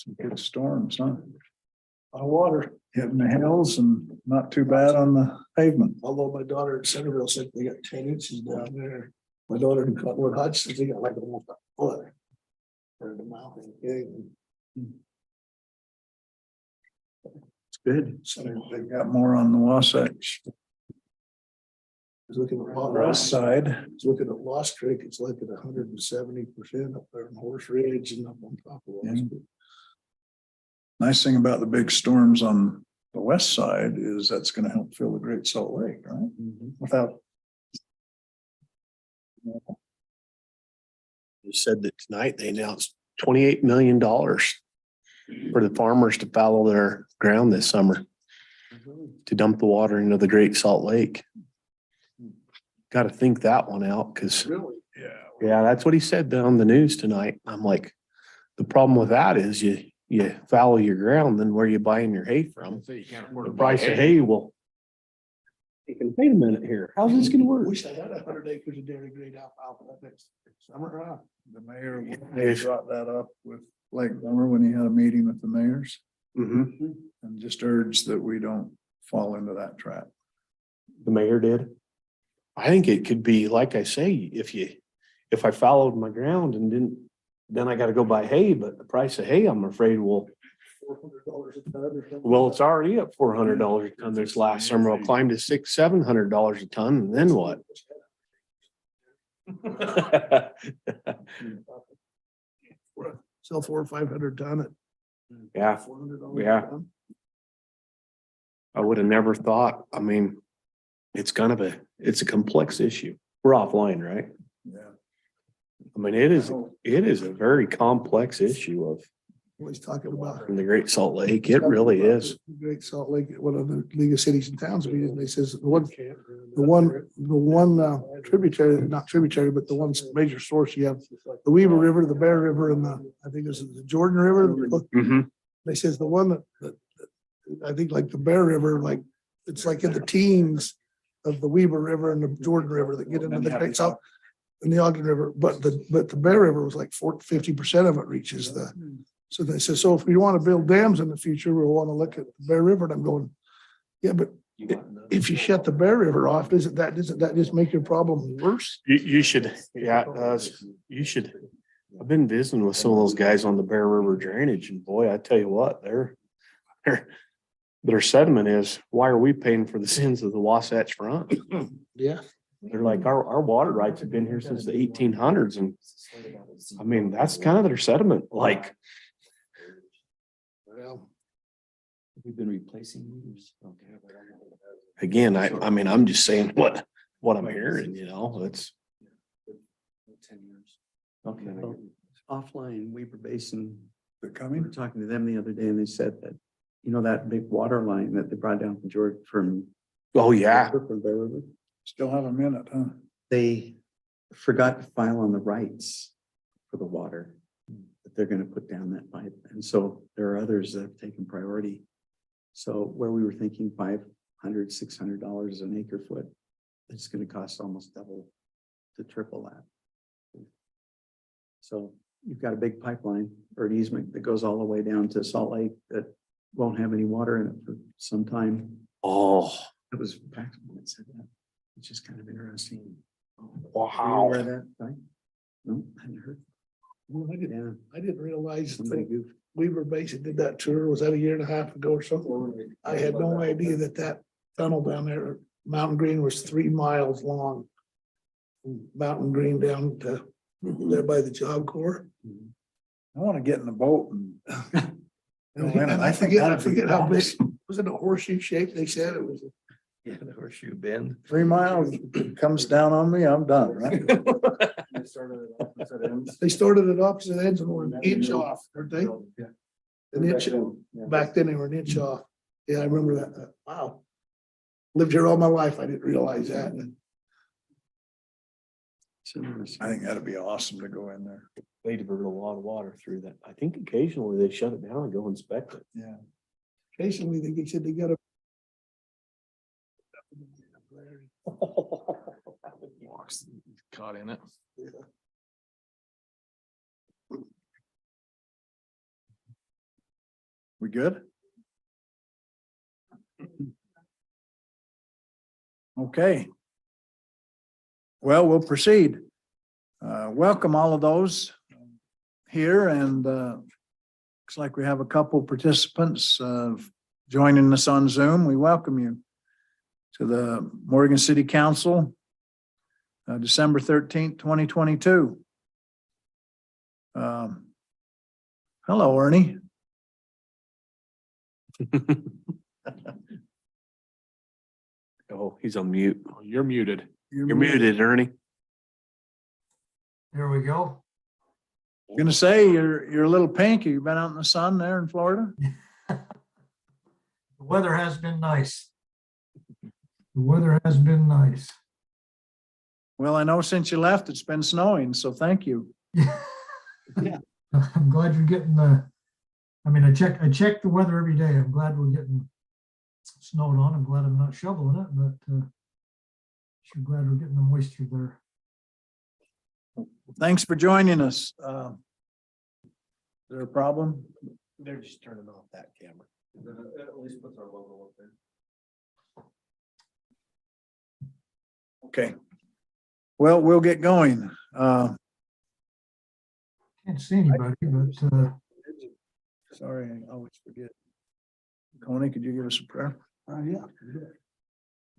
Some good storms, huh? A lot of water hitting the hills and not too bad on the pavement. Although my daughter in Centerville said they got 10 inches down there. My daughter in Cottonwood Heights said they got like almost a foot. For the mountain. It's good. So they got more on the Wasatch I was looking at west side. I was looking at Lost Creek, it's like at 170% up there in Horse Ridge and up on top of Lost Yeah. Creek. Nice thing about the big storms on the west side is that's gonna help fill the Great Salt Lake, right? Without. They said that tonight they announced $28 million for the farmers to fallow their ground this summer to dump the water into the Great Salt Lake. Got to think that one out because, Really? Yeah. that's what he said on the news tonight. I'm like, the problem with that is you fallow your ground, then where you buying your hay from? The price of hay will. You can wait a minute here. How's this gonna work? Wish I had 100 acres of dairy grade alfalfa that next summer. The mayor brought that up with Lake Lumber when he had a meeting with the mayors Mhm. and just urged that we don't fall into that trap. The mayor did. I think it could be, like I say, if I followed my ground and didn't, then I gotta go buy hay, but the price of hay, I'm afraid will, $400 a ton or something. well, it's already up $400 a ton. This last summer, I'll climb to $600-700 a ton, and then what? Sell 400 or 500 ton at Yeah, $400 Yeah. a ton. I would have never thought. I mean, it's a complex issue. We're offline, right? Yeah. I mean, it is a very complex issue of Well, he's talking about. in the Great Salt Lake. It really is. The Great Salt Lake, one of the League of Cities and Towns meeting, they says the one tributary, not tributary, but the one major source you have, the Weaver River, the Bear River, and I think it's the Jordan River. Mhm. They says the one that I think like the Bear River, like it's like in the teens of the Weaver River and the Jordan River that get into the Great Salt and the Ogden River, but the Bear River was like 50% of it reaches the. So they said, so if we want to build dams in the future, we'll want to look at the Bear River. And I'm going, yeah, but if you shut the Bear River off, doesn't that just make your problem worse? You should, yeah, it does. You should. I've been visiting with some of those guys on the Bear River drainage, and boy, I tell you what, their sentiment is, why are we paying for the sins of the Wasatch Front? Yeah. They're like, our water rights have been here since the 1800s, and I mean, that's kind of their sentiment, like. Well, We've been replacing meters. Again, I mean, I'm just saying what I'm hearing, it's. 10 years. Okay. Well, offline, Weaver Basin, They're we coming. were talking to them the other day and they said that, that big water line that they brought down from Georgia from. Oh, yeah. From Bear River, Still have a minute, huh? they forgot to file on the rights for the water that they're gonna put down that pipe. And so there are others that have taken priority. So where we were thinking $500-600 an acre foot, it's gonna cost almost double to triple that. So you've got a big pipeline or an easement that goes all the way down to Salt Lake that won't have any water in it for some time. Oh, It was Paxman that said that, which is kind of interesting. Were you wow. aware of that, right? No, I hadn't heard. well, I didn't realize Somebody that goofed. Weaver Basin did that tour. Was that a year and a half ago or something? I had no idea that tunnel down there, Mountain Green, was 3 miles long. From Mountain Green down to there by the Job Corps. I want to get in the boat and. And I forget how big, was it a horseshoe shape? They said it was. Yeah, the horseshoe bend. 3 miles comes down on me, I'm done, right? They started at opposite ends and were an inch off, weren't they? An inch, back then they were an inch off. Yeah, I remember that. Wow. Lived here all my life. I didn't realize that. I think that'd be awesome to go in there. They divert a lot of water through that. I think occasionally they shut it down and go inspect it. Yeah. Occasionally they said they got a. Walks caught in it. We good? Okay. Well, we'll proceed. Welcome all of those here, and looks like we have a couple participants joining us on Zoom. We welcome you to the Morgan City Council, December 13th, 2022. Hello, Ernie. Oh, he's on mute. You're muted. You're muted, Ernie. There we go. I'm gonna say you're a little pink. You've been out in the sun there in Florida? The weather has been nice. The weather has been nice. Well, I know since you left, it's been snowing, so thank you. I'm glad you're getting I check the weather every day. I'm glad we're getting snowed on. I'm glad I'm not shoveling it, but sure glad we're getting the moisture there. Thanks for joining us. Is there a problem? They're just turning off that camera. At least puts our logo up there. Okay. Well, we'll get going. Can't see anybody, but Sorry, I always forget. Coney, could you give us a prayer? Yeah.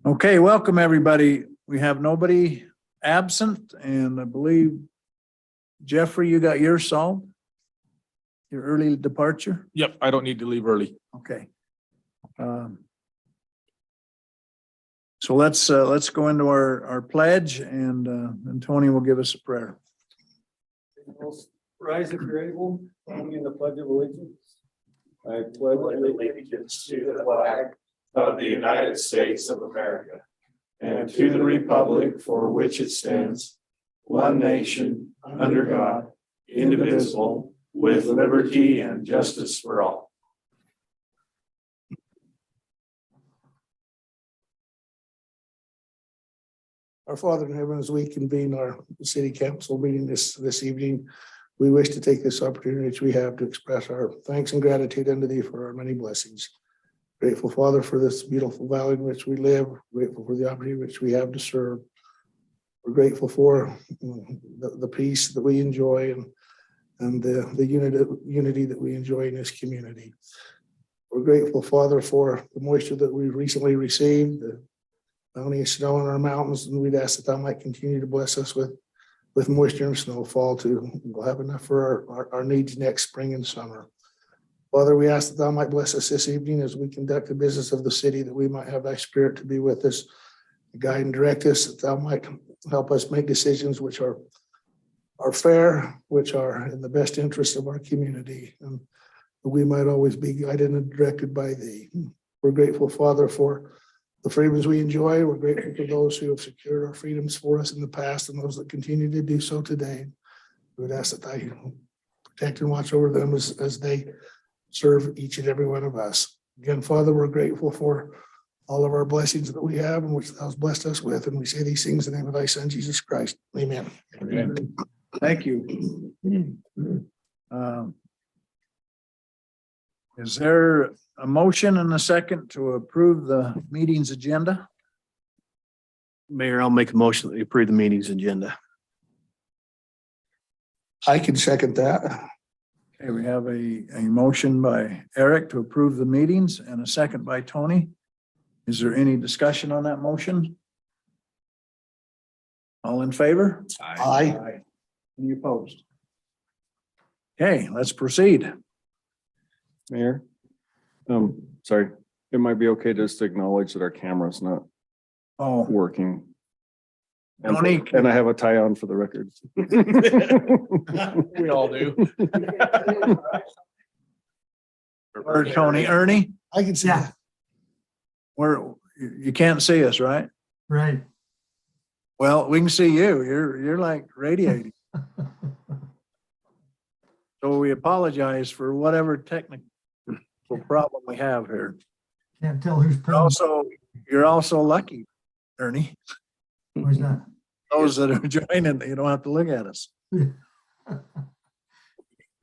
Okay, welcome, everybody. We have nobody absent, and I believe, Jeffrey, you got yours solved? Your early departure? Yep, I don't need to leave early. Okay. So let's go into our pledge, and Tony will give us a prayer. Rise if you're able, join me in the pledge of allegiance. I pledge allegiance to the flag Of the United States of America and to the republic for which it stands, one nation, under God, indivisible, with liberty and justice for all. Our Father in heaven, as we convene our city council meeting this evening, we wish to take this opportunity which we have to express our thanks and gratitude unto thee for our many blessings. Grateful, Father, for this beautiful valley in which we live, grateful for the opportunity which we have to serve. We're grateful for the peace that we enjoy and the unity that we enjoy in this community. We're grateful, Father, for the moisture that we recently received, the bounty of snow in our mountains, and we'd ask that thou might continue to bless us with moisture and snowfall we'll have enough for our needs next spring and summer. Father, we ask that thou might bless us this evening as we conduct the business of the city, that we might have thy spirit to be with us, guide and direct us, that thou might help us make decisions which are fair, which are in the best interest of our community, and that we might always be guided and directed by thee. We're grateful, Father, for the freedoms we enjoy. We're grateful for those who have secured our freedoms for us in the past and those that continue to do so today. We would ask that thou protect and watch over them as they serve each and every one of us. Again, Father, we're grateful for all of our blessings that we have and which thou hast blessed us with. And we say these things in the name of thy Son, Jesus Christ. Amen. Thank you. Is there a motion and a second to approve the meeting's agenda? Mayor, I'll make a motion that we approve the meeting's agenda. I can second that. Okay, we have a motion by Eric to approve the meetings and a second by Tony. Is there any discussion on that motion? All in favor? Aye. Any opposed? Okay, let's proceed. Mayor. Sorry, it might be okay just to acknowledge that our camera's not Oh, working. And Tony. and I have a tie on for the record. We all do. Or Tony, Ernie, I can see Yeah. that. you can't see us, right? right. Well, we can see you. You're like radiating. So we apologize for whatever technical problem we have here. Can't tell who's playing. You're also lucky, Ernie. Where's that? Those that are joining, you don't have to look at us.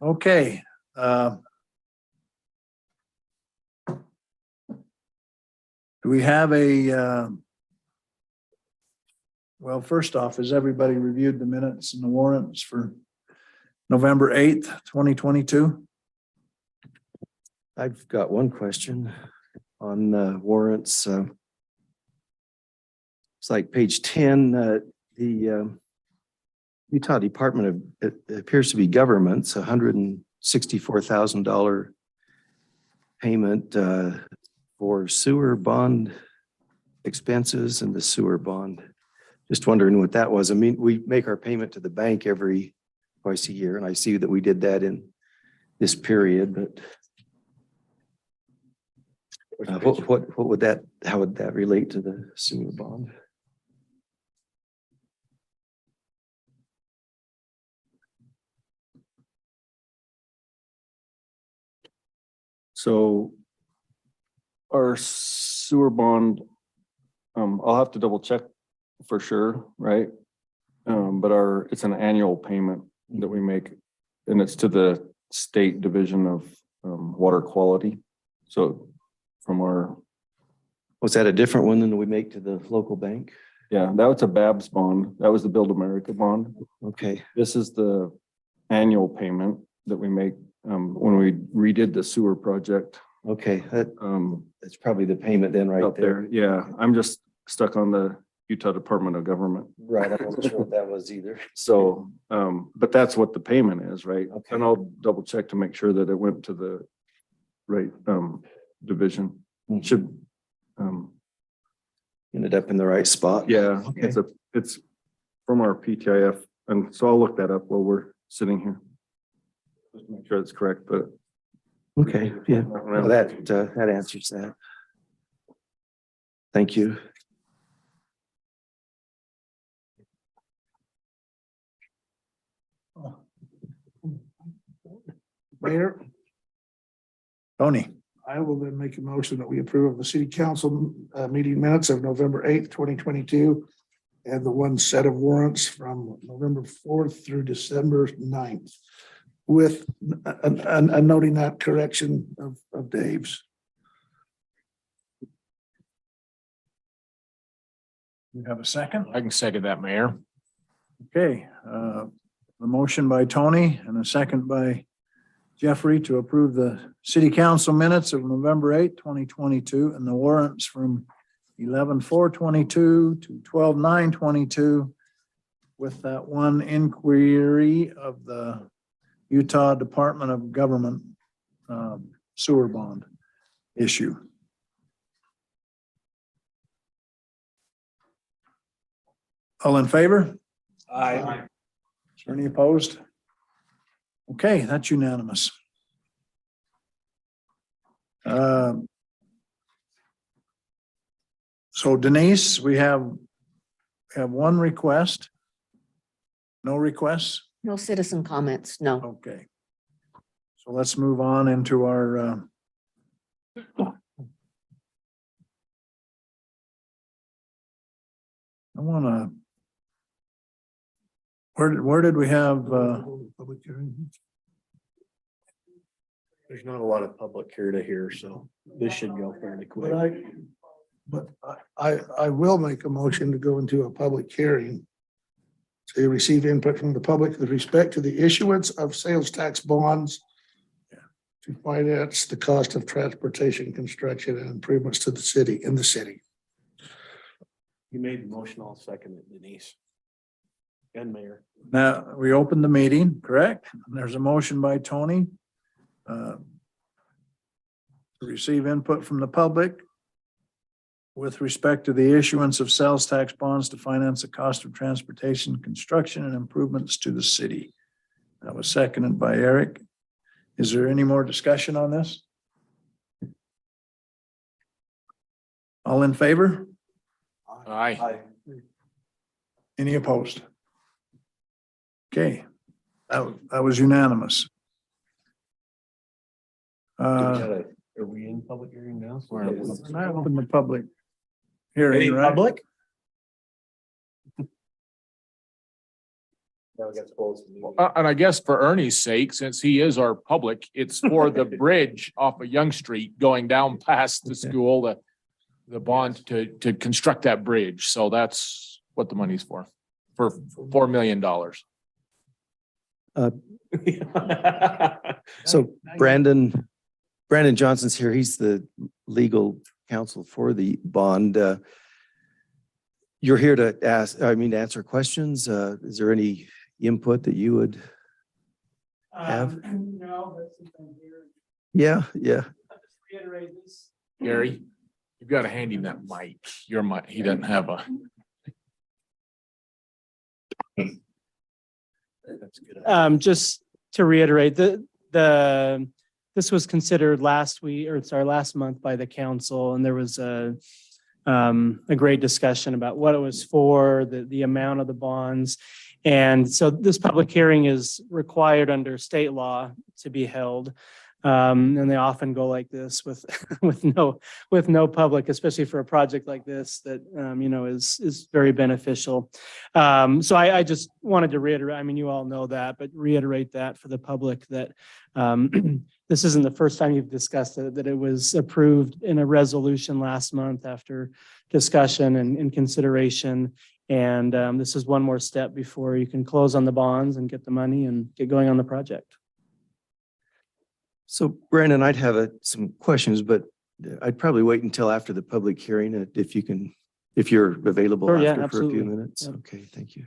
Okay. Do we have a, well, first off, has everybody reviewed the minutes and the warrants for November 8th, 2022? I've got one question on warrants. It's like page 10, the Utah Department of, it appears to be governments, $164,000 payment for sewer bond expenses and the sewer bond. Just wondering what that was. I mean, we make our payment to the bank twice a year, and I see that we did that in this period, but what would that, how would that relate to the sewer bond? So our sewer bond, I'll have to double check for sure, right? But it's an annual payment that we make, and it's to the State Division of Water Quality. So from our, Was that a different one than we make to the local bank? yeah, that was a BABS bond. That was the Build America bond. Okay, This is the annual payment that we make when we redid the sewer project okay, that's probably the payment then right out there. there. Yeah, I'm just stuck on the Utah Department of Government. Right, I wasn't sure what that was either. So, but that's what the payment is, right? Okay. And I'll double check to make sure that it went to the right division. Mhm. Should, Ended up in the right spot. yeah, Okay. it's from our PTIF, and so I'll look that up while we're sitting here. Just to make sure it's correct, but. Okay, yeah, well, that answers that. Thank you. Mayor, Tony, I will then make a motion that we approve of the city council meeting minutes of November 8th, 2022. And the one set of warrants from November 4th through December 9th. With a noting that correction of Dave's. you have a second? I can second that, Mayor. Okay, the motion by Tony and a second by Jeffrey to approve the city council minutes of November 8th, 2022, and the warrants from 11/4/22 to 12/9/22 with that one inquiry of the Utah Department of Government sewer bond issue. All in favor? Aye. Is there any opposed? Okay, that's unanimous. So Denise, we have one request. No requests? No citizen comments, no. Okay. So let's move on into our I wanna, where did we have, Public hearing. There's not a lot of public here to hear, so this should go fairly quick. But I will make a motion to go into a public hearing. To receive input from the public with respect to the issuance of sales tax bonds. To finance the cost of transportation, construction and improvements to the city, in the city. You made the motion, I'll second it, Denise. And Mayor. now, we opened the meeting, correct? There's a motion by Tony. To receive input from the public. With respect to the issuance of sales tax bonds to finance the cost of transportation, construction and improvements to the city. That was seconded by Eric. Is there any more discussion on this? All in favor? Aye. Any opposed? Okay, that was unanimous. Are we in public hearing now? And I open the public hearing, Any right? public? Now we got to close the meeting. And I guess for Ernie's sake, since he is our public, it's for the bridge off of Young Street going down past the school, the bond to construct that bridge. So that's what the money's for $4 million. So Brandon Johnson's here. He's the legal counsel for the bond. You're here to answer questions. Is there any input that you would have? No, but since I'm here, Yeah. reiterate this. Gary, you've got to hand him that mic. Your mic, he doesn't have a. That's good. Just to reiterate, this was considered last month by the council, and there was a great discussion about what it was for, the amount of the bonds. And so this public hearing is required under state law to be held. And they often go like this with no public, especially for a project like this that is very beneficial. So I just wanted to reiterate, I mean, you all know that, but reiterate that for the public that this isn't the first time you've discussed it, that it was approved in a resolution last month after discussion and consideration. And this is one more step before you can close on the bonds and get the money and get going on the project. So Brandon, I'd have some questions, but I'd probably wait until after the public hearing if you're available Sure, yeah, after for a few absolutely. minutes. Yeah. Okay, thank you.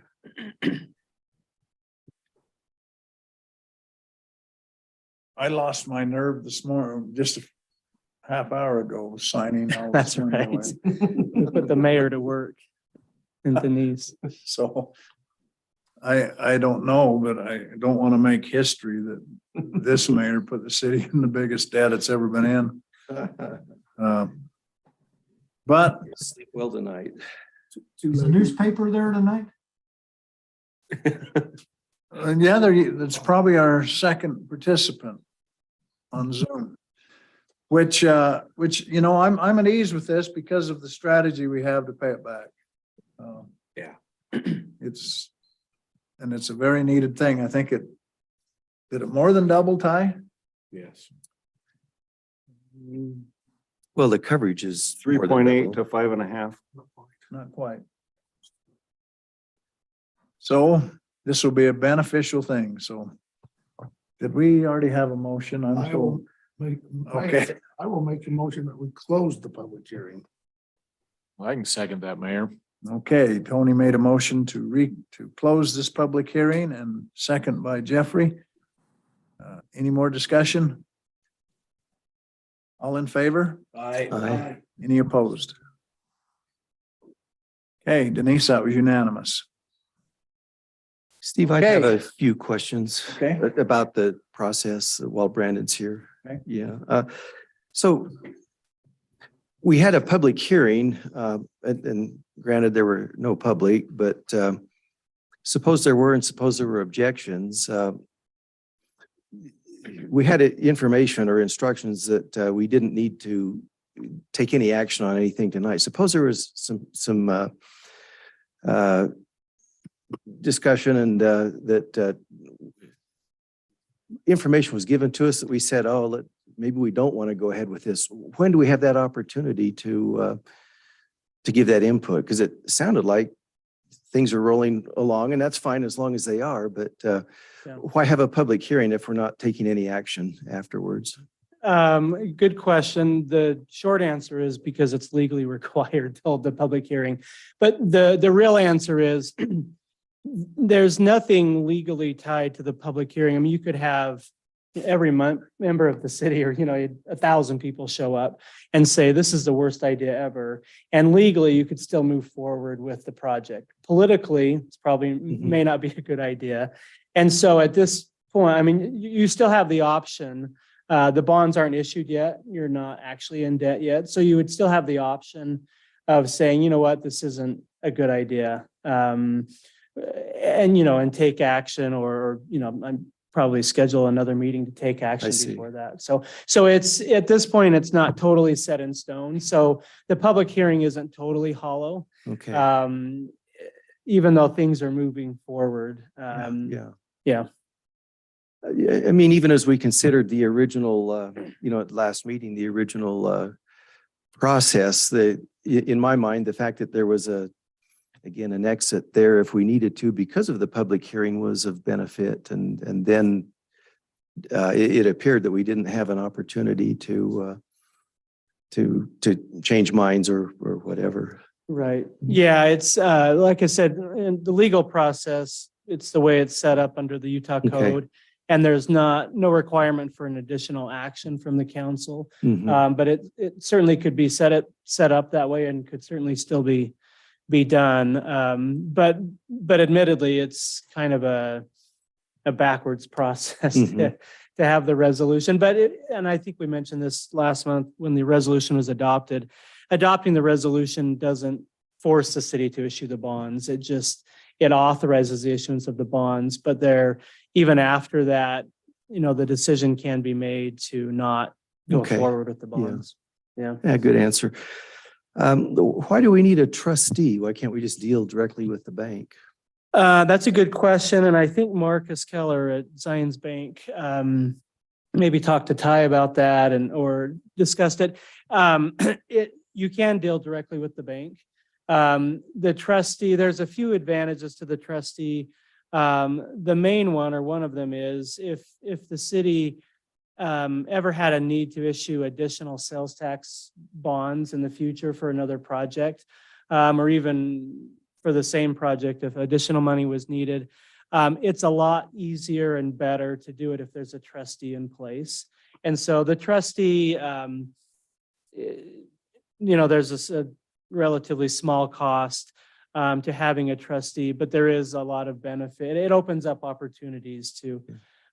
I lost my nerve this morning, just a half hour ago, signing. all That's this money right. away. Put the mayor to work and Denise. So I don't know, but I don't want to make history that this mayor put the city in the biggest debt it's ever been in. But Sleep well tonight. Is the newspaper there tonight? yeah, that's probably our second participant on Zoom. Which I'm at ease with this because of the strategy we have to pay it back. Yeah. It's a very needed thing. I think did it more than double, Ty? Yes. Well, the coverage is more than 3.8 double. to 5.5. Not quite. So this will be a beneficial thing. So did we already have a motion? I'm I so, will make, okay. I will make a motion that we close the public hearing. I can second that, Mayor. Okay, Tony made a motion to close this public hearing and second by Jeffrey. Any more discussion? All in favor? Aye. Any opposed? Okay, Denise, that was unanimous. Steve, I have Okay. a few questions Okay. about the process while Brandon's here. Okay. Yeah. So we had a public hearing, and granted, there were no public, but suppose there were and suppose there were objections. We had information or instructions that we didn't need to take any action on anything tonight. Suppose there was some discussion and that information was given to us that we said, maybe we don't want to go ahead with this. When do we have that opportunity to give that input? Because it sounded like things are rolling along, and that's fine as long as they are, but why have a public hearing if we're not taking any action afterwards? Good question. The short answer is because it's legally required to hold the public hearing. But the real answer is there's nothing legally tied to the public hearing. I mean, you could have every member of the city or, 1,000 people show up and say, this is the worst idea ever. And legally, you could still move forward with the project. Politically, it's probably may not be a good idea. And so at this point, I mean, you still have the option. The bonds aren't issued yet. You're not actually in debt yet. So you would still have the option of saying, you know what, this isn't a good idea. And take action or I'm probably schedule another meeting to take action before that. So it's at this point, it's not totally set in stone. So the public hearing isn't totally hollow. Okay. Even though things are moving forward. Yeah. I mean, even as we considered the original, at last meeting, the original process, in my mind, the fact that there was again, an exit there if we needed to because of the public hearing was of benefit. And then it appeared that we didn't have an opportunity to change minds or whatever. Right. Yeah, it's like I said, in the legal process, it's the way it's set up under the Utah Okay. code. And there's no requirement for an additional action from the council. Mhm. But it certainly could be set up that way and could certainly still be done. But admittedly, it's kind of a backwards process Mhm. to have the resolution. And I think we mentioned this last month when the resolution was adopted. Adopting the resolution doesn't force the city to issue the bonds. It authorizes the issuance of the bonds, but even after that, the decision can be made to not go Okay. forward with the Yeah. bonds. Yeah. Yeah, good answer. Why do we need a trustee? Why can't we just deal directly with the bank? That's a good question, and I think Marcus Keller at Zions Bank maybe talked to Ty about that or discussed it. You can deal directly with the bank. The trustee, there's a few advantages to the trustee. The main one, or one of them, is if the city ever had a need to issue additional sales tax bonds in the future for another project, or even for the same project, if additional money was needed, it's a lot easier and better to do it if there's a trustee in place. And so the trustee, there's a relatively small cost to having a trustee, but there is a lot of benefit. It opens up opportunities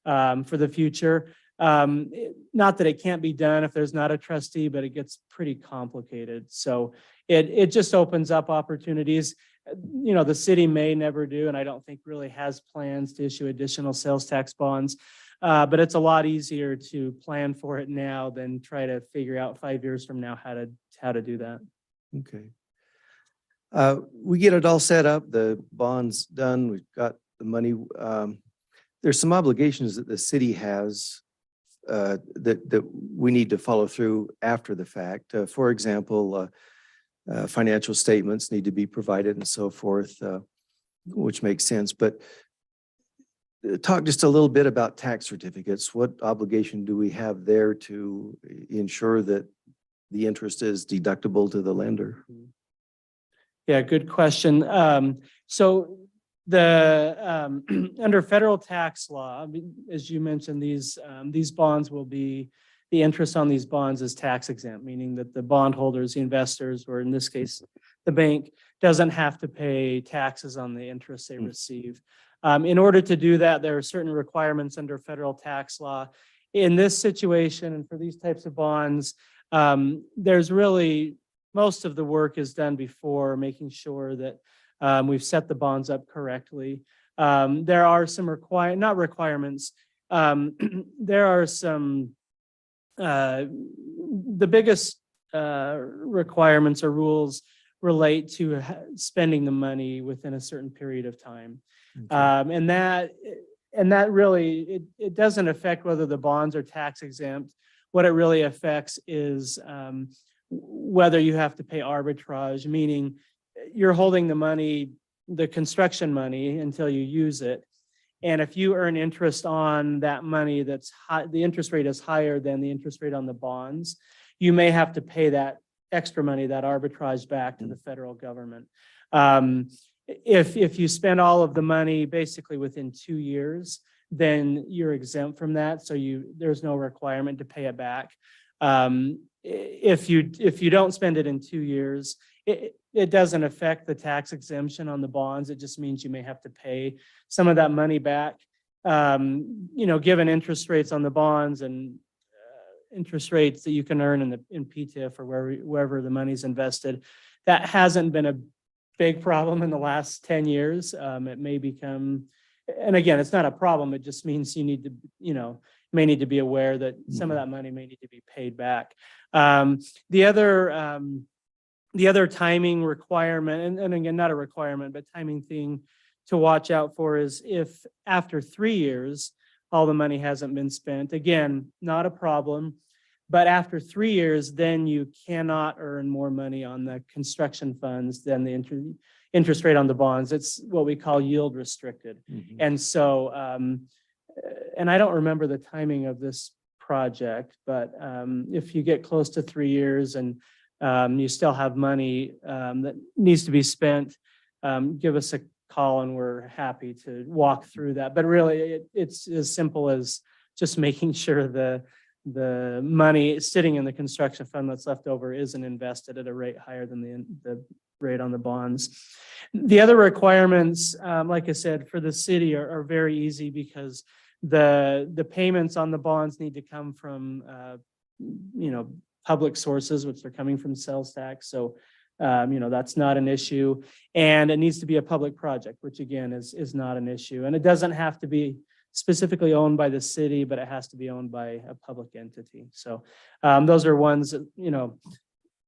for the future. Not that it can't be done if there's not a trustee, but it gets pretty complicated. So it just opens up opportunities. The city may never do, and I don't think really has plans to issue additional sales tax bonds. But it's a lot easier to plan for it now than try to figure out 5 years from now how to do that. Okay. We get it all set up, the bond's done, we've got the money. There's some obligations that the city has that we need to follow through after the fact. For example, financial statements need to be provided and so forth, which makes sense. But talk just a little bit about tax certificates. What obligation do we have there to ensure that the interest is deductible to the lender? Yeah, good question. So the under federal tax law, as you mentioned, these bonds will be, the interest on these bonds is tax exempt, meaning that the bondholders, the investors, or in this case, the bank, doesn't have to pay taxes on the interest they receive. In order to do that, there are certain requirements under federal tax law. In this situation and for these types of bonds, there's really, most of the work is done before making sure that we've set the bonds up correctly. There are some not requirements. There are some, the biggest requirements or rules relate to spending the money within a certain period of time. And that really, it doesn't affect whether the bonds are tax exempt. What it really affects is whether you have to pay arbitrage, meaning you're holding the money, the construction money, until you use it. And if you earn interest on that money that's high, the interest rate is higher than the interest rate on the bonds, you may have to pay that extra money, that arbitrage, back to the federal government. If you spend all of the money basically within 2 years, then you're exempt from that. So there's no requirement to pay it back. If you don't spend it in 2 years, it doesn't affect the tax exemption on the bonds. It just means you may have to pay some of that money back. Given interest rates on the bonds and interest rates that you can earn in PTIF or wherever the money's invested, that hasn't been a big problem in the last 10 years. It may become, and again, it's not a problem. It just means you need to, may need to be aware that some of that money may need to be paid back. The other timing requirement, and again, not a requirement, but timing thing to watch out for is if after 3 years, all the money hasn't been spent. Again, not a problem. But after 3 years, then you cannot earn more money on the construction funds than the interest rate on the bonds. It's what we call yield restricted. And so, and I don't remember the timing of this project, but if you get close to 3 years and you still have money that needs to be spent, give us a call and we're happy to walk through that. But really, it's as simple as just making sure the money sitting in the construction fund that's left over isn't invested at a rate higher than the rate on the bonds. The other requirements, like I said, for the city are very easy because the payments on the bonds need to come from, public sources, which are coming from sales tax. So, that's not an issue. And it needs to be a public project, which again is not an issue. And it doesn't have to be specifically owned by the city, but it has to be owned by a public entity. So those are ones that,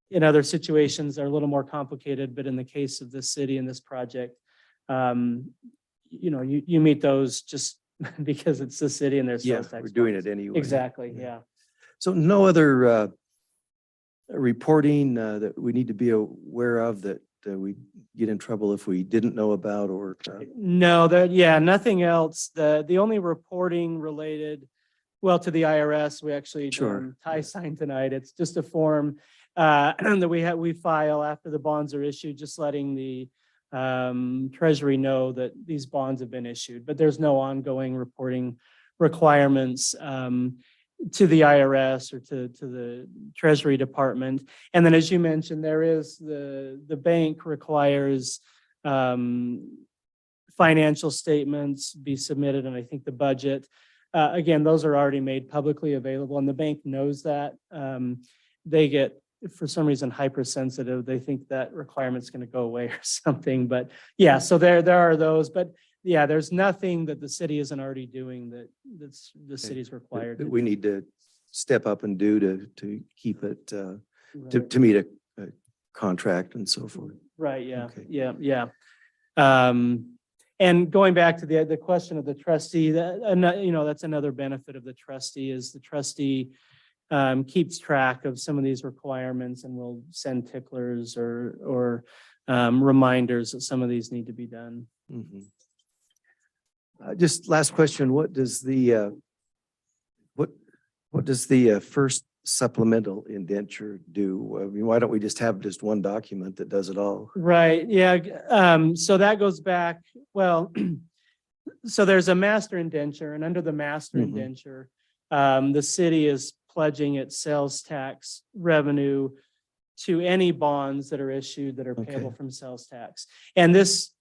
in other situations are a little more complicated, but in the case of this city and this project, you meet those just because it's the city and there's Yeah, sales tax. we're doing bonds. it anyway. Exactly, yeah. So no other reporting that we need to be aware of that we get in trouble if we didn't know about or No, nothing else. The only reporting related, well, to the IRS, we actually, Sure. Ty signed tonight. It's just a form that we file after the bonds are issued, just letting the Treasury know that these bonds have been issued, but there's no ongoing reporting requirements to the IRS or to the Treasury Department. And then, as you mentioned, there is the bank requires financial statements be submitted, and I think the budget. Again, those are already made publicly available, and the bank knows that. They get, for some reason, hypersensitive. They think that requirement's going to go away or something. But yeah, so there are those. But yeah, there's nothing that the city isn't already doing that's the city's required. that to we do. need to step up and do to keep it, Right. to meet a contract and so forth. Right, yeah, Okay. yeah. And going back to the question of the trustee, that's another benefit of the trustee is the trustee keeps track of some of these requirements and will send ticklers or reminders that some of these need to be done. Mhm. Just last question, what does the first supplemental indenture do? I mean, why don't we just have just one document that does it all? Right, yeah, so that goes back, well, so there's a master indenture, and under the master Mhm. indenture, the city is pledging its sales tax revenue to any bonds that are issued that are payable Okay. from sales tax. And this,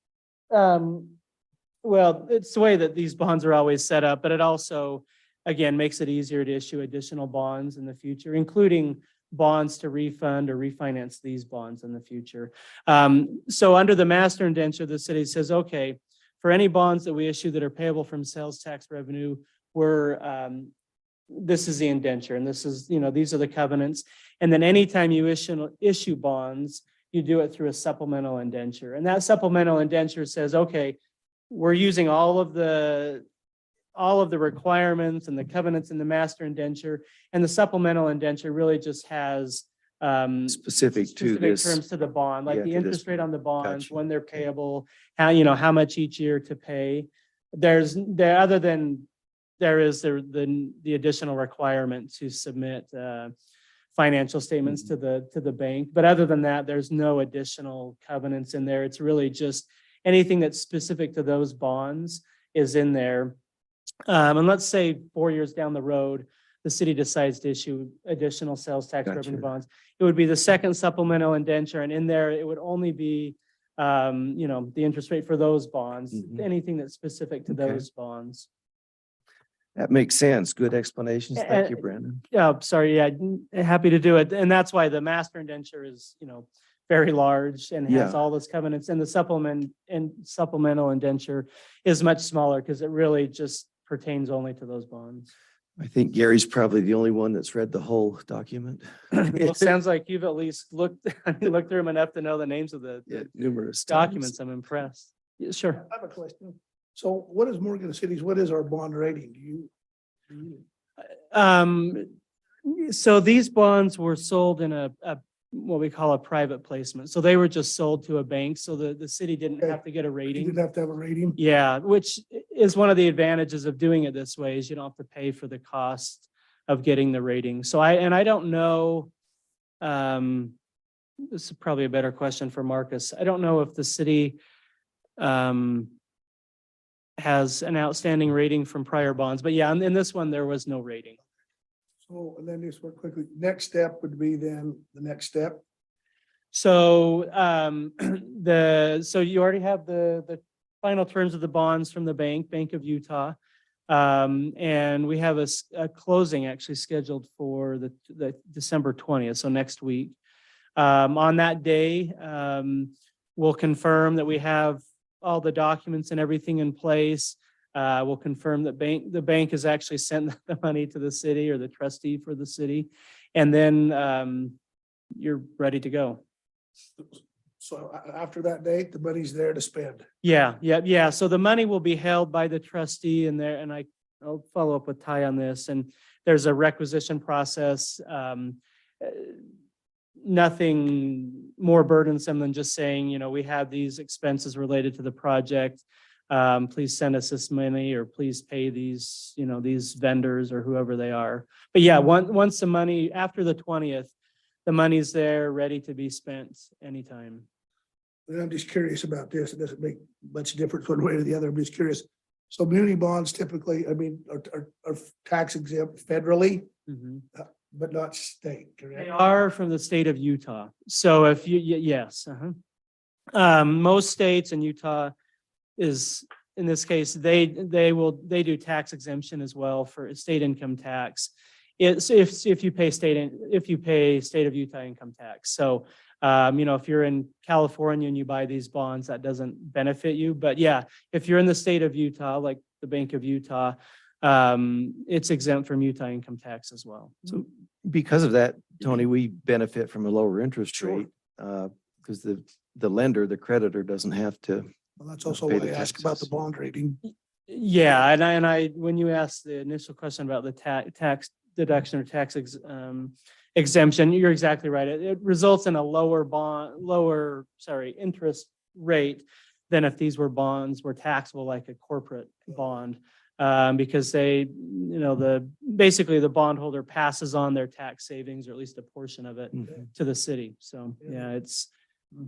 well, it's the way that these bonds are always set up, but it also, again, makes it easier to issue additional bonds in the future, including bonds to refund or refinance these bonds in the future. So under the master indenture, the city says, okay, for any bonds that we issue that are payable from sales tax revenue, this is the indenture, and this is, these are the covenants. And then anytime you issue bonds, you do it through a supplemental indenture. And that supplemental indenture says, okay, we're using all of the requirements and the covenants in the master indenture, and the supplemental indenture really just has Specific to this. terms to the bond, like Yeah, the to this interest rate on the bonds, Gotcha. when they're payable, how much each year to pay. There is the additional requirement to submit financial statements to the bank. But other than that, there's no additional covenants in there. It's really just anything that's specific to those bonds is in there. And let's say 4 years down the road, the city decides to issue additional sales tax revenue Gotcha. bonds. It would be the second supplemental indenture, and in there, it would only be, the interest rate for those bonds, Mhm. anything that's specific to Okay. those bonds. That makes sense. Good explanations. Thank you, Uh, Brandon. Yeah, sorry, yeah, happy to do it. And that's why the master indenture is, very large and has Yeah. all those covenants, and the supplemental indenture is much smaller because it really just pertains only to those bonds. I think Gary's probably the only one that's read the whole document. Well, it sounds like you've at least looked through them enough to know the names of the Yeah, numerous times. documents. I'm impressed. Yeah, sure. I have a question. So what is Morgan City's, what is our bond rating? Do you? Um, So these bonds were sold in what we call a private placement. So they were just sold to a bank, so the city didn't have to get a You rating. didn't have to have a rating. Yeah, which is one of the advantages of doing it this way is you don't have to pay for the cost of getting the rating. So I don't know. This is probably a better question for Marcus. I don't know if the city has an outstanding rating from prior bonds, but yeah, in this one, there was no rating. So, and then just work quickly, next step would be then the next step. So so you already have the final terms of the bonds from the Bank of Utah. And we have a closing actually scheduled for the December 20th, so next week. On that day, we'll confirm that we have all the documents and everything in place. We'll confirm that the bank has actually sent the money to the city or the trustee for the city. And then you're ready to go. So after that date, the money's there to spend. Yeah. So the money will be held by the trustee and I'll follow up with Ty on this. And there's a requisition process. Nothing more burdensome than just saying, we have these expenses related to the project. Please send us this money or please pay these, these vendors or whoever they are. But yeah, once the money, after the 20th, the money's there, ready to be spent anytime. And I'm just curious about this. It doesn't make much difference one way or the other. I'm just curious. So muni bonds typically, are tax exempt federally, but not state, correct? They are from the state of Utah. So if yes. Most states and Utah is, in this case, they do tax exemption as well for state income tax. It's if you pay state of Utah income tax. So if you're in California and you buy these bonds, that doesn't benefit you. But yeah, if you're in the state of Utah, like the Bank of Utah, it's exempt from Utah income tax as well. So because of that, Tony, we benefit from a lower interest rate because the lender, the creditor doesn't have to. Well, that's also pay why the I asked about the taxes. bond rating. Yeah, and I when you asked the initial question about the tax deduction or tax exemption, you're exactly right. It results in a lower interest rate than if these bonds were taxable like a corporate bond. Because basically the bondholder passes on their tax savings or at least a portion of it to the city. So yeah,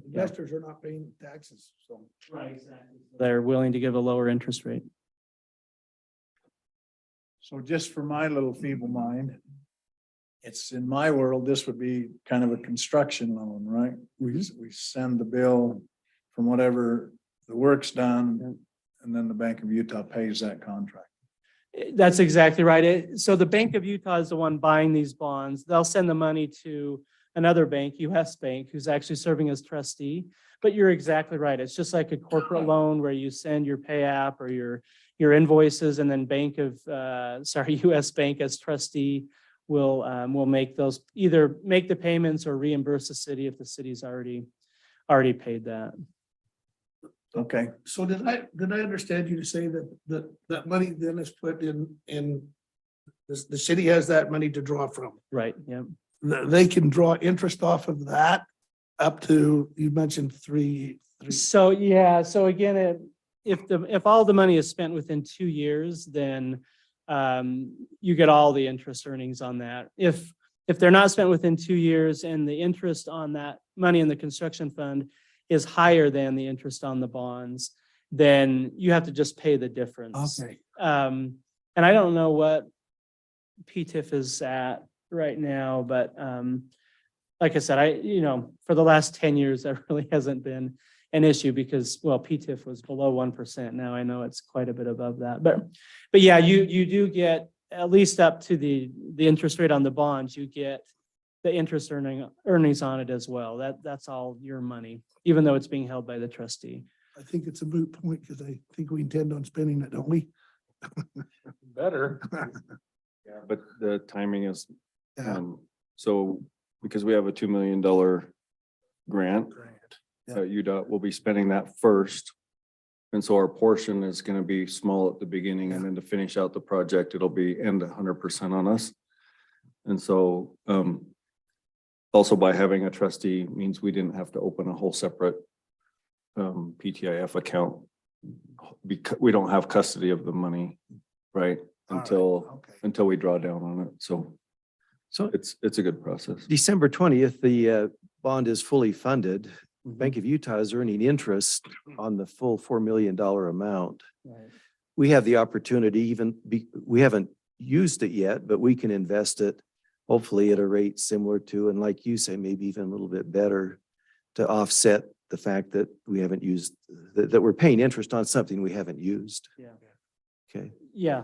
Investors are not paying taxes, so. right, exactly. They're willing to give a lower interest rate. So just for my little feeble mind, it's in my world, this would be kind of a construction loan, right? We send the bill from whatever the work's done, and then the Bank of Utah pays that contract. That's exactly right. So the Bank of Utah is the one buying these bonds. They'll send the money to another bank, US Bank, who's actually serving as trustee. But you're exactly right. It's just like a corporate loan where you send your pay app or your invoices, and then US Bank as trustee will make those, either make the payments or reimburse the city if the city's already paid that. Okay, so did I understand you to say that money then is put in the city has that money to draw from? Right, yeah. They can draw interest off of that up to, you mentioned three. So, yeah, so again, if all the money is spent within 2 years, then you get all the interest earnings on that. If they're not spent within 2 years and the interest on that money in the construction fund is higher than the interest on the bonds, then you have to just pay the difference. Okay. And I don't know what PTIF is at right now, but like I said, for the last 10 years, that really hasn't been an issue because, well, PTIF was below 1%. Now I know it's quite a bit above that, but yeah, you do get at least up to the interest rate on the bonds, you get the interest earnings on it as well. That's all your money, even though it's being held by the trustee. I think it's a moot point because I think we intend on spending it, don't we? Better. Yeah, but the timing is, Yeah. so because we have a $2 million grant, UDOT will be spending that first. And so our portion is going to be small at the beginning, and then to finish out the project, it'll be end 100% on us. And so, also by having a trustee means we didn't have to open a whole separate PTIF account. Because we don't have custody of the money, right? All right, Until okay. we draw down on it. So So it's a good process. December 20th, the bond is fully funded. Bank of Utah is earning interest on the full $4 million amount. We have the opportunity, we haven't used it yet, but we can invest it hopefully at a rate similar to, and like you say, maybe even a little bit better to offset the fact that we haven't used, that we're paying interest on something we haven't used. Yeah. Okay. Yeah,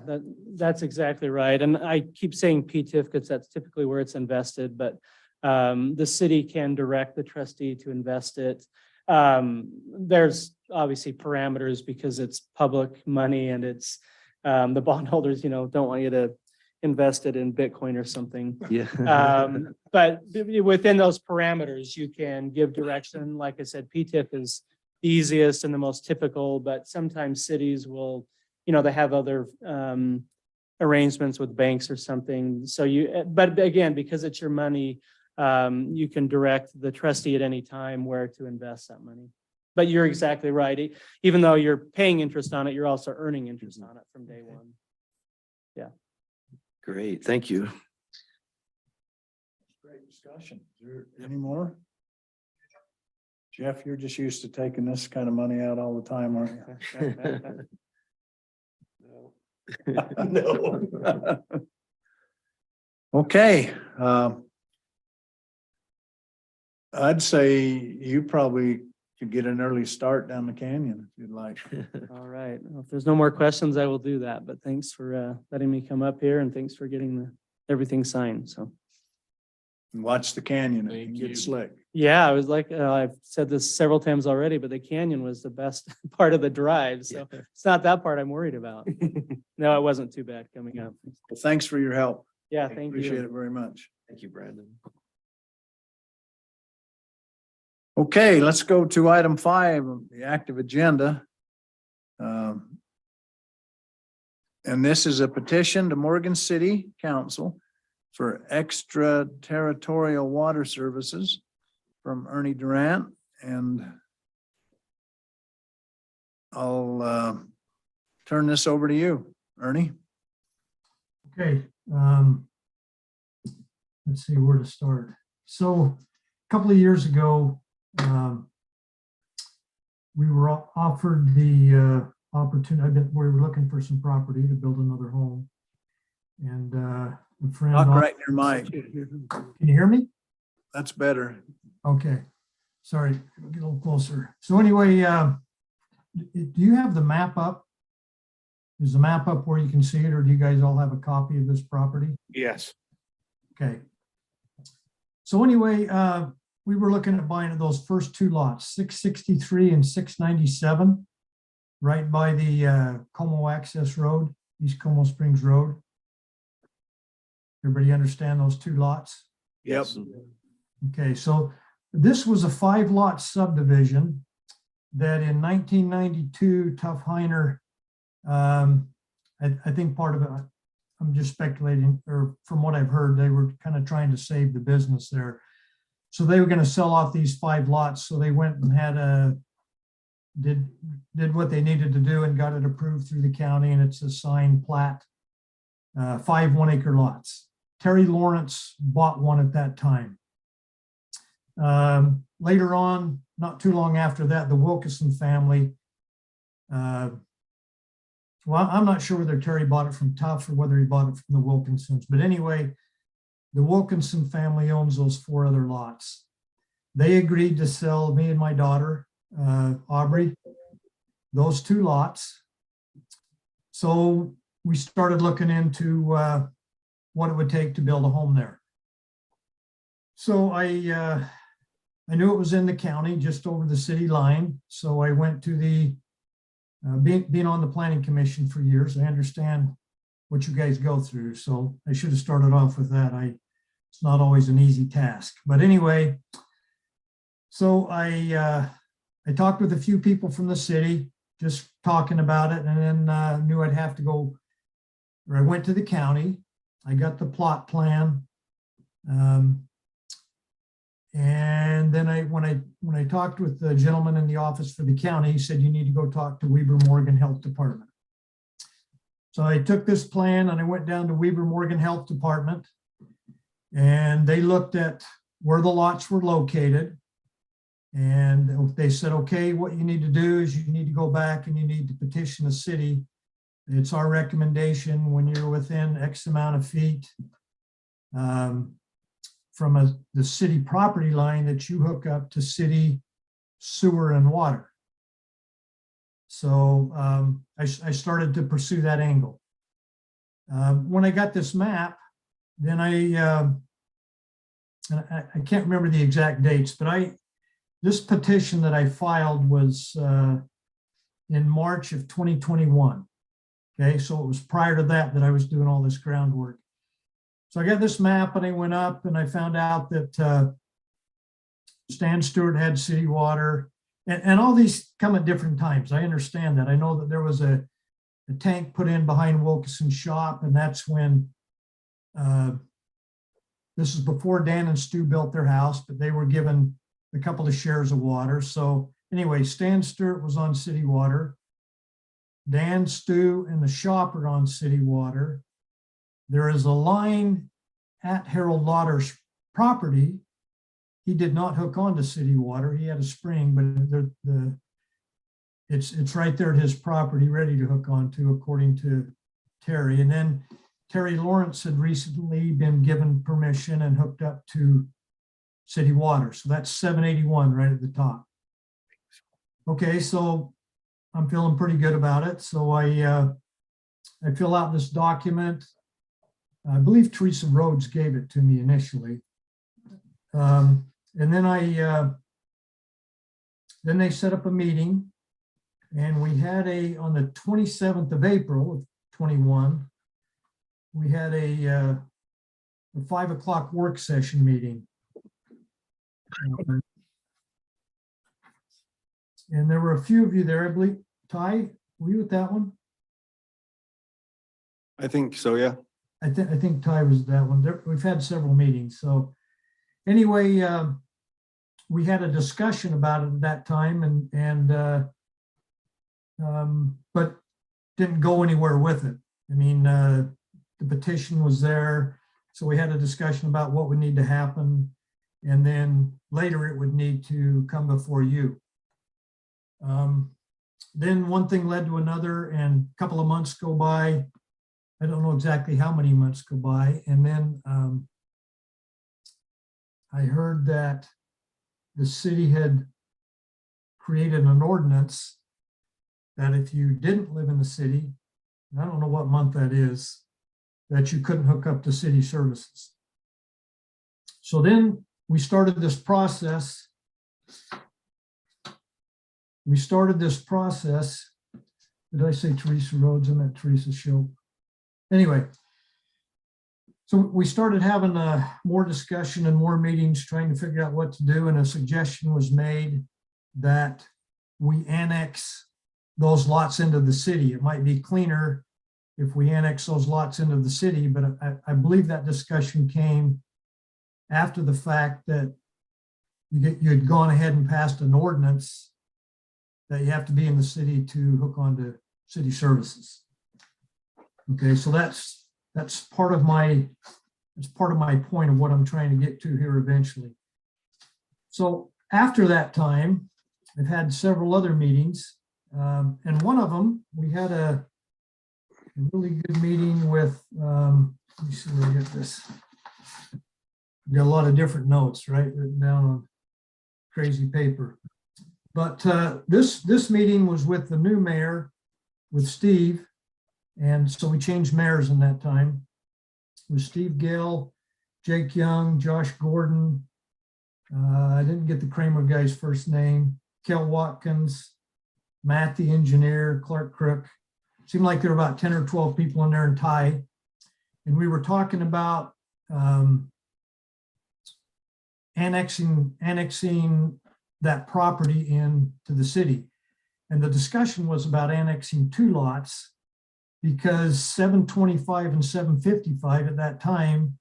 that's exactly right. And I keep saying PTIF because that's typically where it's invested, but the city can direct the trustee to invest it. There's obviously parameters because it's public money and it's the bondholders, don't want you to invest it in Bitcoin or something. Yeah. But within those parameters, you can give direction. Like I said, PTIF is the easiest and the most typical, but sometimes cities will, they have other arrangements with banks or something. So but again, because it's your money, you can direct the trustee at any time where to invest that money. But you're exactly right. Even though you're paying interest on it, you're also earning interest on it from day one. Yeah. Great, thank you. Great discussion. Is there any more? Jeff, you're just used to taking this kind of money out all the time, aren't you? No. Okay. I'd say you probably could get an early start down the canyon if you'd like. All right. Well, if there's no more questions, I will do that. But thanks for letting me come up here and thanks for getting everything signed. So. And watch the canyon. It Thank can you. get slick. Yeah, I was like, I've said this several times already, but the canyon was the best part of the drive. So it's not that part I'm worried about. No, it wasn't too bad coming up. Well, thanks for your help. Yeah, thank Appreciate you. it very much. Thank you, Brandon. Okay, let's go to item 5 of the active agenda. And this is a petition to Morgan City Council for extraterritorial water services from Ernie Durant. And I'll turn this over to you, Ernie. Okay, let's see where to start. So a couple of years ago, we were offered the opportunity, we were looking for some property to build another home. And a friend. Talk right in your mic. Can you hear me? That's better. Okay, sorry, get a little closer. So anyway, do you have the map up? Is the map up where you can see it, or do you guys all have a copy of this property? Yes. Okay. So anyway, we were looking at buying those first 2 lots, 663 and 697, right by the Como Access Road, East Como Springs Road. Everybody understand those 2 lots? Yep. Okay, so this was a 5-lot subdivision that in 1992, Tuff Heiner, I think part of it, I'm just speculating, or from what I've heard, they were kind of trying to save the business there. So they were going to sell off these 5 lots. So they went and had did what they needed to do and got it approved through the county, and it's a signed plat, 5 1-acre lots. Terry Lawrence bought one at that time. Later on, not too long after that, the Wilkinson family, well, I'm not sure whether Terry bought it from Tuff or whether he bought it from the Wilkinsons, but anyway, the Wilkinson family owns those 4 other lots. They agreed to sell me and my daughter, Aubrey, those 2 lots. So we started looking into what it would take to build a home there. So I knew it was in the county, just over the city line. So I went to the, being on the planning commission for years, I understand what you guys go through. So I should have started off with that. It's not always an easy task, but anyway, so I talked with a few people from the city, just talking about it, and then knew I'd have to go, or I went to the county. I got the plot plan And then when I talked with the gentleman in the office for the county, he said, you need to go talk to Weber Morgan Health Department. So I took this plan and I went down to Weber Morgan Health Department, and they looked at where the lots were located. And they said, okay, what you need to do is you need to go back and you need to petition the city. It's our recommendation when you're within X amount of feet from the city property line that you hook up to city sewer and water. So I started to pursue that angle. When I got this map, then I can't remember the exact dates, but this petition that I filed was in March of 2021. Okay, so it was prior to that I was doing all this groundwork. So I got this map and I went up and I found out that Stan Stewart had city water, and all these come at different times. I understand that. I know that there was a tank put in behind Wilkeson shop, and that's when this is before Dan and Stu built their house, but they were given a couple of shares of water. So anyway, Stan Stewart was on city water. Dan, Stu, and the shop are on city water. There is a line at Harold Lauder's property. He did not hook onto city water. He had a spring, but it's right there at his property, ready to hook onto, according to Terry. And then Terry Lawrence had recently been given permission and hooked up to city water. So that's 781 right at the top. Okay, so I'm feeling pretty good about it. So I fill out this document. I believe Teresa Rhodes gave it to me initially. And then then they set up a meeting, and we had on the 27th of April of 21, we had a 5 o'clock work session meeting. And there were a few of you there, I believe. Ty, were you at that one? I think so, yeah. I think Ty was at that one. We've had several meetings. So anyway, we had a discussion about it at that time, but didn't go anywhere with it. I mean, the petition was there, so we had a discussion about what would need to happen, and then later it would need to come before you. Then one thing led to another, and a couple of months go by. I don't know exactly how many months go by, and then I heard that the city had created an ordinance that if you didn't live in the city, and I don't know what month that is, that you couldn't hook up to city services. So then we started this process. Did I say Teresa Rhodes? I meant Teresa Show. Anyway, so we started having more discussion and more meetings trying to figure out what to do, and a suggestion was made that we annex those lots into the city. It might be cleaner if we annex those lots into the city, but I believe that discussion came after the fact that you had gone ahead and passed an ordinance that you have to be in the city to hook onto city services. Okay, so that's part of my point of what I'm trying to get to here eventually. So after that time, I've had several other meetings, and one of them we had a really good meeting with. Let me see where I get this. I've got a lot of different notes, right, written down on crazy paper. But this meeting was with the new mayor, with Steve. And so we changed mayors in that time. It was Steve Gill, Jake Young, Josh Gordon. I didn't get the Kramer guy's first name. Kel Watkins, Matt the engineer, Clark Crook. Seemed like there were about 10 or 12 people in there, and Ty. And we were talking about annexing that property into the city. And the discussion was about annexing 2 lots, because 725 and 755 at that time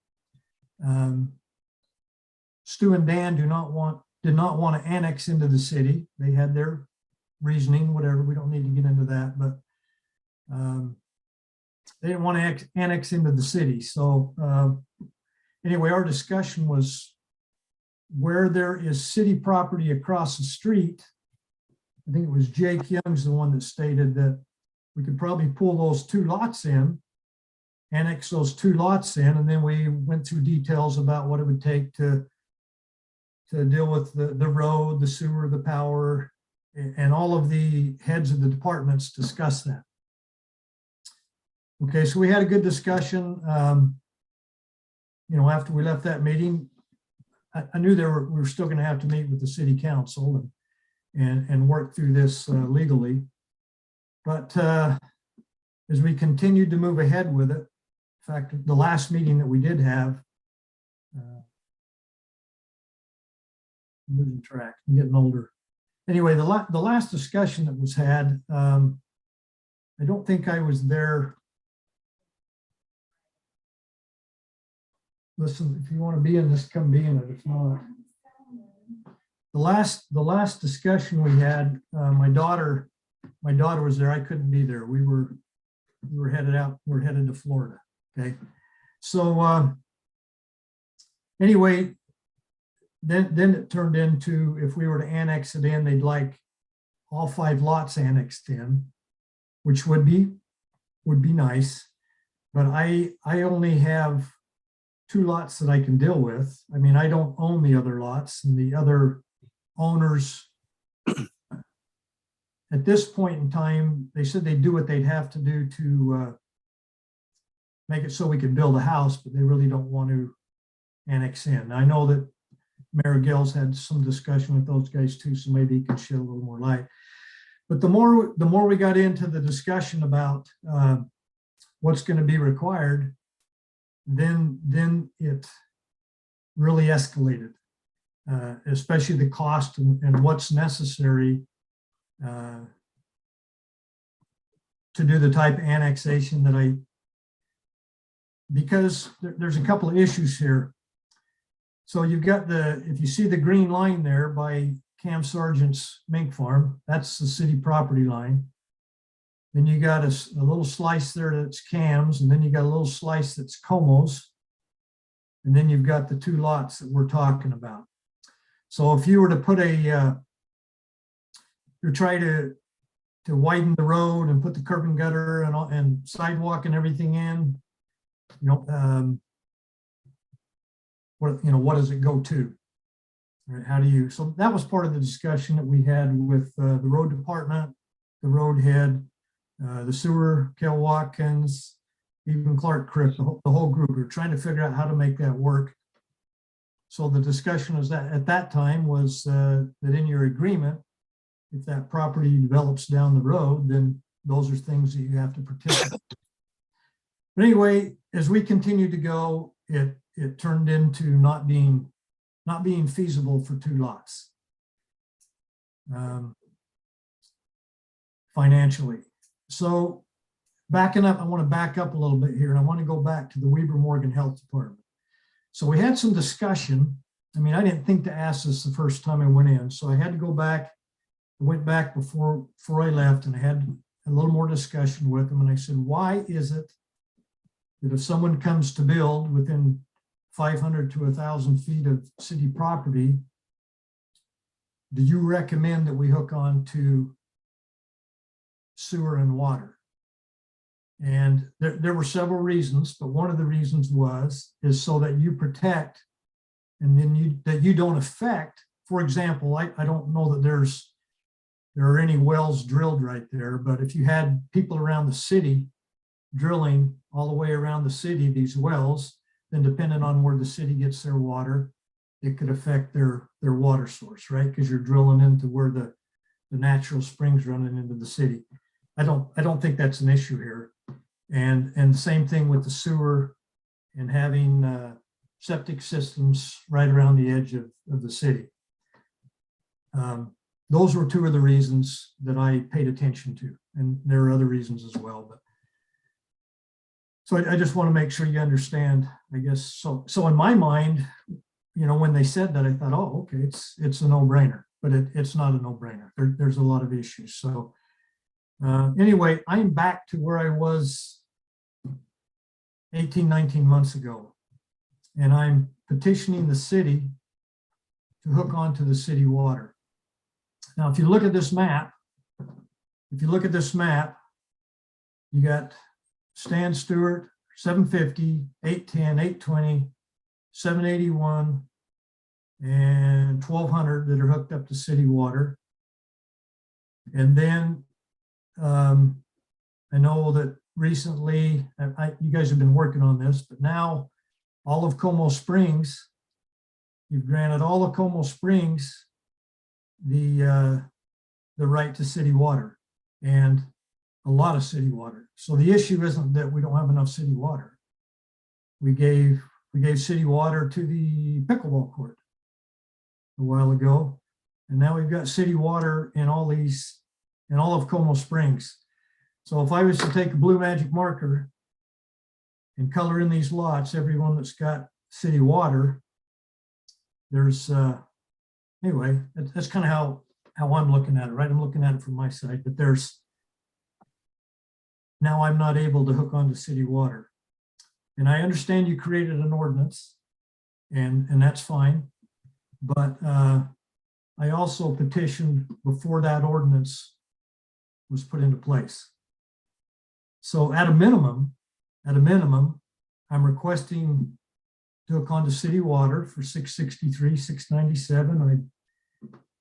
Stu and Dan did not want to annex into the city. They had their reasoning, whatever. We don't need to get into that, but they didn't want to annex into the city. So anyway, our discussion was where there is city property across the street. I think it was Jake Young's the one that stated that we could probably pull those 2 lots in, annex those 2 lots in, and then we went through details about what it would take to deal with the road, the sewer, the power, and all of the heads of the departments discussed that. Okay, so we had a good discussion. After we left that meeting, I knew we were still going to have to meet with the city council and work through this legally. But as we continued to move ahead with it, in fact, the last meeting that we did have, I'm losing track, I'm getting older. Anyway, the last discussion that was had, I don't think I was there. Listen, if you want to be in this, come be in it. If not, the last discussion we had, my daughter was there. I couldn't be there. We were headed out. We're headed to Florida. Okay, so anyway, then it turned into, if we were to annex it in, they'd like all 5 lots annexed in, which would be nice. But I only have 2 lots that I can deal with. I mean, I don't own the other lots, and the other owners at this point in time, they said they'd do what they'd have to do to make it so we could build a house, but they really don't want to annex in. I know that Mayor Gill's had some discussion with those guys too, so maybe he can shed a little more light. But the more we got into the discussion about what's going to be required, then it really escalated, especially the cost and what's necessary to do the type of annexation that because there's a couple of issues here. So you've got if you see the green line there by Cam Sargent's mink farm, that's the city property line. Then you got a little slice there that's Cam's, and then you got a little slice that's Como's. And then you've got the 2 lots that we're talking about. So if you were to put you try to widen the road and put the curb and gutter and sidewalk and everything in, what does it go to? Right, how do you, so that was part of the discussion that we had with the road department, the road head, the sewer, Kel Watkins, even Clark Crick, the whole group. We were trying to figure out how to make that work. So the discussion was that at that time was that in your agreement, if that property develops down the road, then those are things that you have to participate. But anyway, as we continued to go, it turned into not being feasible for 2 lots financially. So backing up, I want to back up a little bit here, and I want to go back to the Weber Morgan Health Department. So we had some discussion. I mean, I didn't think to ask this the first time I went in, so I had to go back. I went back before I left, and I had a little more discussion with them. And I said, why is it that if someone comes to build within 500 to 1,000 feet of city property, do you recommend that we hook on to sewer and water? And there were several reasons, but one of the reasons is so that you protect, and then that you don't affect. For example, I don't know that there are any wells drilled right there, but if you had people around the city drilling all the way around the city, these wells, then depending on where the city gets their water, it could affect their water source, right? Because you're drilling into where the natural springs running into the city. I don't think that's an issue here. And the same thing with the sewer and having septic systems right around the edge of the city. Those were 2 of the reasons that I paid attention to, and there are other reasons as well. But so I just want to make sure you understand, I guess. So in my mind, when they said that, I thought, oh, okay, it's a no-brainer, but it's not a no-brainer. There's a lot of issues. So anyway, I'm back to where I was 18, 19 months ago. And I'm petitioning the city to hook onto the city water. Now, if you look at this map, you got Stan Stewart, 750, 810, 820, 781, and 1200 that are hooked up to city water. And then I know that recently, you guys have been working on this, but now all of Como Springs, you've granted all of Como Springs the right to city water and a lot of city water. So the issue isn't that we don't have enough city water. We gave city water to the pickleball court a while ago, and now we've got city water in all of Como Springs. So if I was to take a blue magic marker and color in these lots, everyone that's got city water, there's anyway, that's kind of how I'm looking at it, right? I'm looking at it from my side, but now I'm not able to hook onto city water. And I understand you created an ordinance, and that's fine. But I also petitioned before that ordinance was put into place. So at a minimum, I'm requesting to hook onto city water for $663, $697.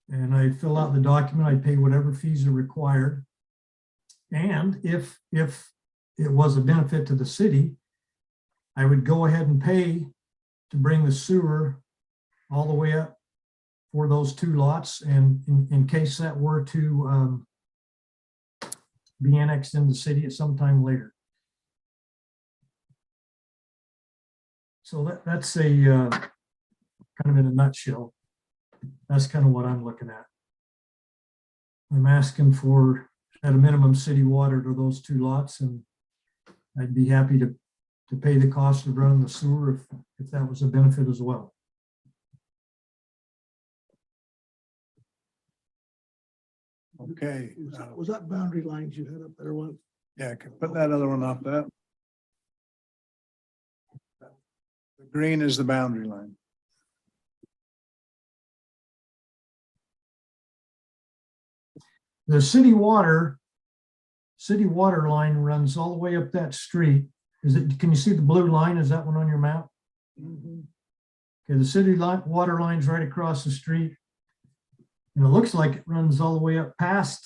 And I fill out the document, I pay whatever fees are required. And if it was a benefit to the city, I would go ahead and pay to bring the sewer all the way up for those two lots. And in case that were to be annexed into the city at some time later. So that's a kind of in a nutshell. That's kind of what I'm looking at. I'm asking for at a minimum city water to those two lots, and I'd be happy to pay the cost of running the sewer if that was a benefit as well. Okay, Was that boundary lines you had up there once? yeah, I can put that other one up there. The green is the boundary line. The city water line runs all the way up that street. Can you see the blue line? Is that one on your map? Okay, the city water line's right across the street. And it looks like it runs all the way up past.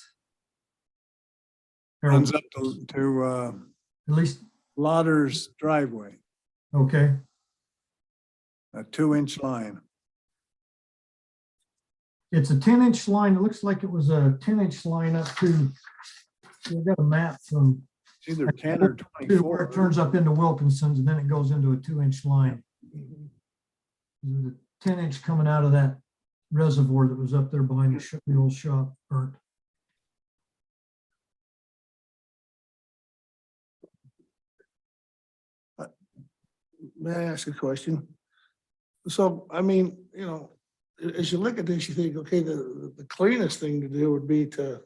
Runs up to At least, Lauder's driveway, okay. a 2-inch line. It's a 10-inch line. It looks like it was a 10-inch line up to, we've got a map from It's either 10 or where 24. it turns up into Wilkinson's, and then it goes into a 2-inch line. The 10-inch coming out of that reservoir that was up there behind the old shop burnt. May I ask a question? So, I mean, as you look at this, you think, okay, the cleanest thing to do would be to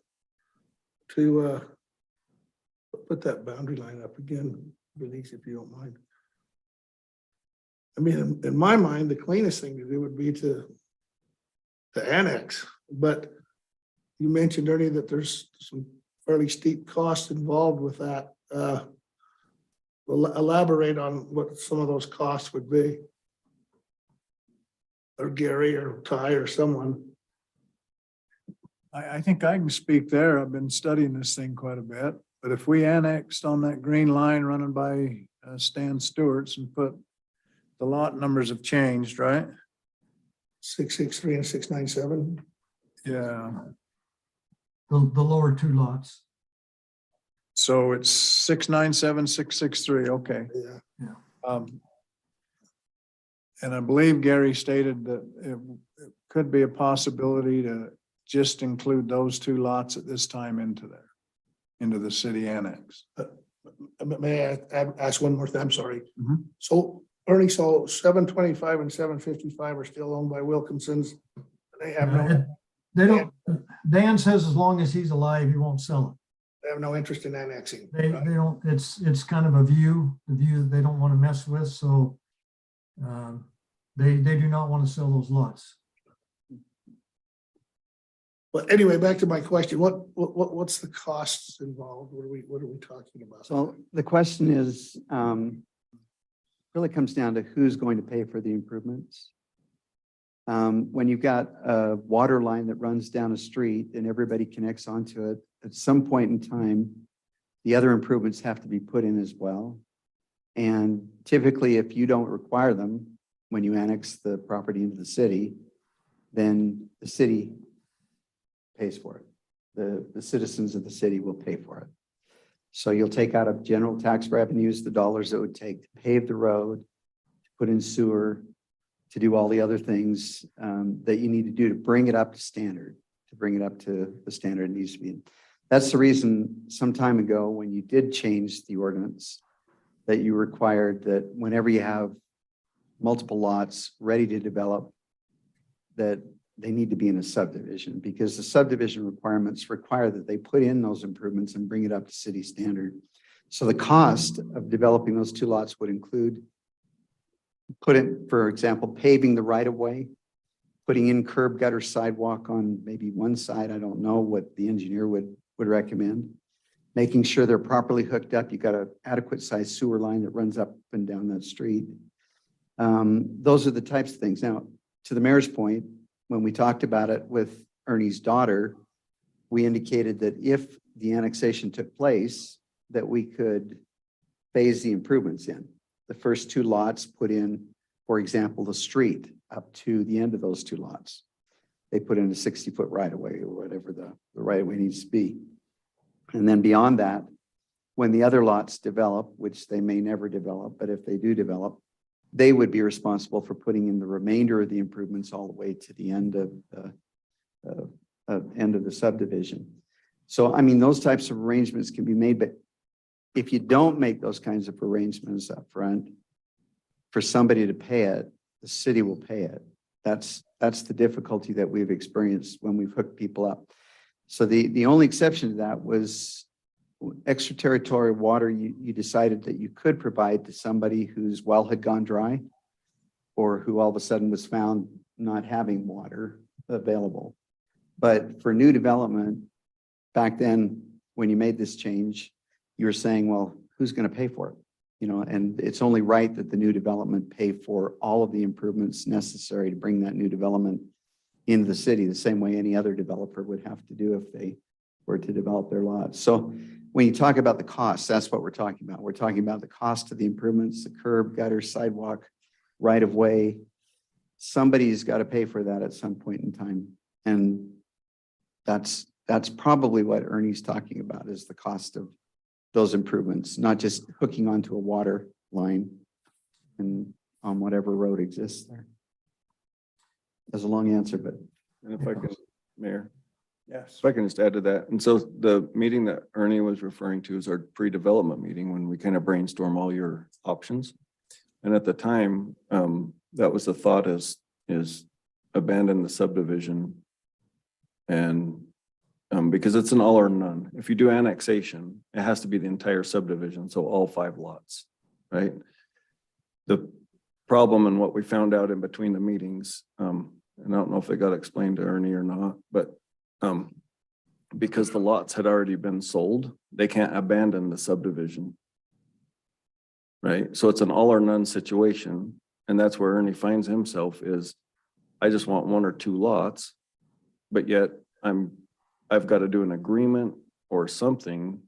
put that boundary line up again, Denise, if you don't mind. I mean, in my mind, the cleanest thing to do would be to annex, but you mentioned earlier that there's some fairly steep costs involved with that. Elaborate on what some of those costs would be. Or Gary or Ty or someone. I think I can speak there. I've been studying this thing quite a bit. But if we annexed on that green line running by Stan Stewart's and put the lot numbers have changed, right? 663 and 697. Yeah. The lower two lots. So it's 697, 663. Okay. Yeah. And I believe Gary stated that it could be a possibility to just include those two lots at this time into the city annex. May I ask one more thing? I'm sorry. Mhm. So Ernie, so 725 and 755 are still owned by Wilkinson's. They have no, They don't, Dan says as long as he's alive, he won't sell they have no interest in annexing. it. They don't, it's kind of the view that they don't want to mess with, so they do not want to sell those lots. But anyway, back to my question, what's the costs involved? What are we talking about? So the question is, really comes down to who's going to pay for the improvements. When you've got a water line that runs down a street and everybody connects onto it, at some point in time, the other improvements have to be put in as well. And typically, if you don't require them, when you annex the property into the city, then the city pays for it. The citizens of the city will pay for it. So you'll take out of general tax revenues, the dollars it would take to pave the road, to put in sewer, to do all the other things that you need to do to bring it up to standard, to bring it up to the standard it needs to be. That's the reason some time ago, when you did change the ordinance, that you required that whenever you have multiple lots ready to develop, that they need to be in a subdivision, because the subdivision requirements require that they put in those improvements and bring it up to city standard. So the cost of developing those two lots would include for example, paving the right of way, putting in curb gutter sidewalk on maybe one side. I don't know what the engineer would recommend. Making sure they're properly hooked up. You got an adequate sized sewer line that runs up and down that street. Those are the types of things. Now, to the mayor's point, when we talked about it with Ernie's daughter, we indicated that if the annexation took place, that we could phase the improvements in. The first two lots put in, for example, the street up to the end of those two lots. They put in a 60-foot right of way or whatever the right of way needs to be. And then beyond that, when the other lots develop, which they may never develop, but if they do develop, they would be responsible for putting in the remainder of the improvements all the way to the end of the subdivision. So, I mean, those types of arrangements can be made, but if you don't make those kinds of arrangements up front for somebody to pay it, the city will pay it. That's the difficulty that we've experienced when we've hooked people up. So the only exception to that was extraterritorial water. You decided that you could provide to somebody whose well had gone dry or who all of a sudden was found not having water available. But for new development, back then, when you made this change, you were saying, well, who's going to pay for it? You know, and it's only right that the new development pay for all of the improvements necessary to bring that new development into the city, the same way any other developer would have to do if they were to develop their lots. So when you talk about the cost, that's what we're talking about. We're talking about the cost of the improvements, the curb, gutter, sidewalk, right of way. Somebody's got to pay for that at some point in time. And that's probably what Ernie's talking about, is the cost of those improvements, not just hooking onto a water line and on whatever road exists there. That's a long answer, but. And if I can, Mayor, Yes. if I can just add to that. And so the meeting that Ernie was referring to is our pre-development meeting, when we kind of brainstorm all your options. And at the time, that was the thought is abandon the subdivision. And because it's an all or none. If you do annexation, it has to be the entire subdivision, so all 5 lots, right? The problem and what we found out in between the meetings, and I don't know if it got explained to Ernie or not, but because the lots had already been sold, they can't abandon the subdivision. Right? So it's an all or none situation. And that's where Ernie finds himself is, I just want 1 or 2 lots, but yet I've got to do an agreement or something,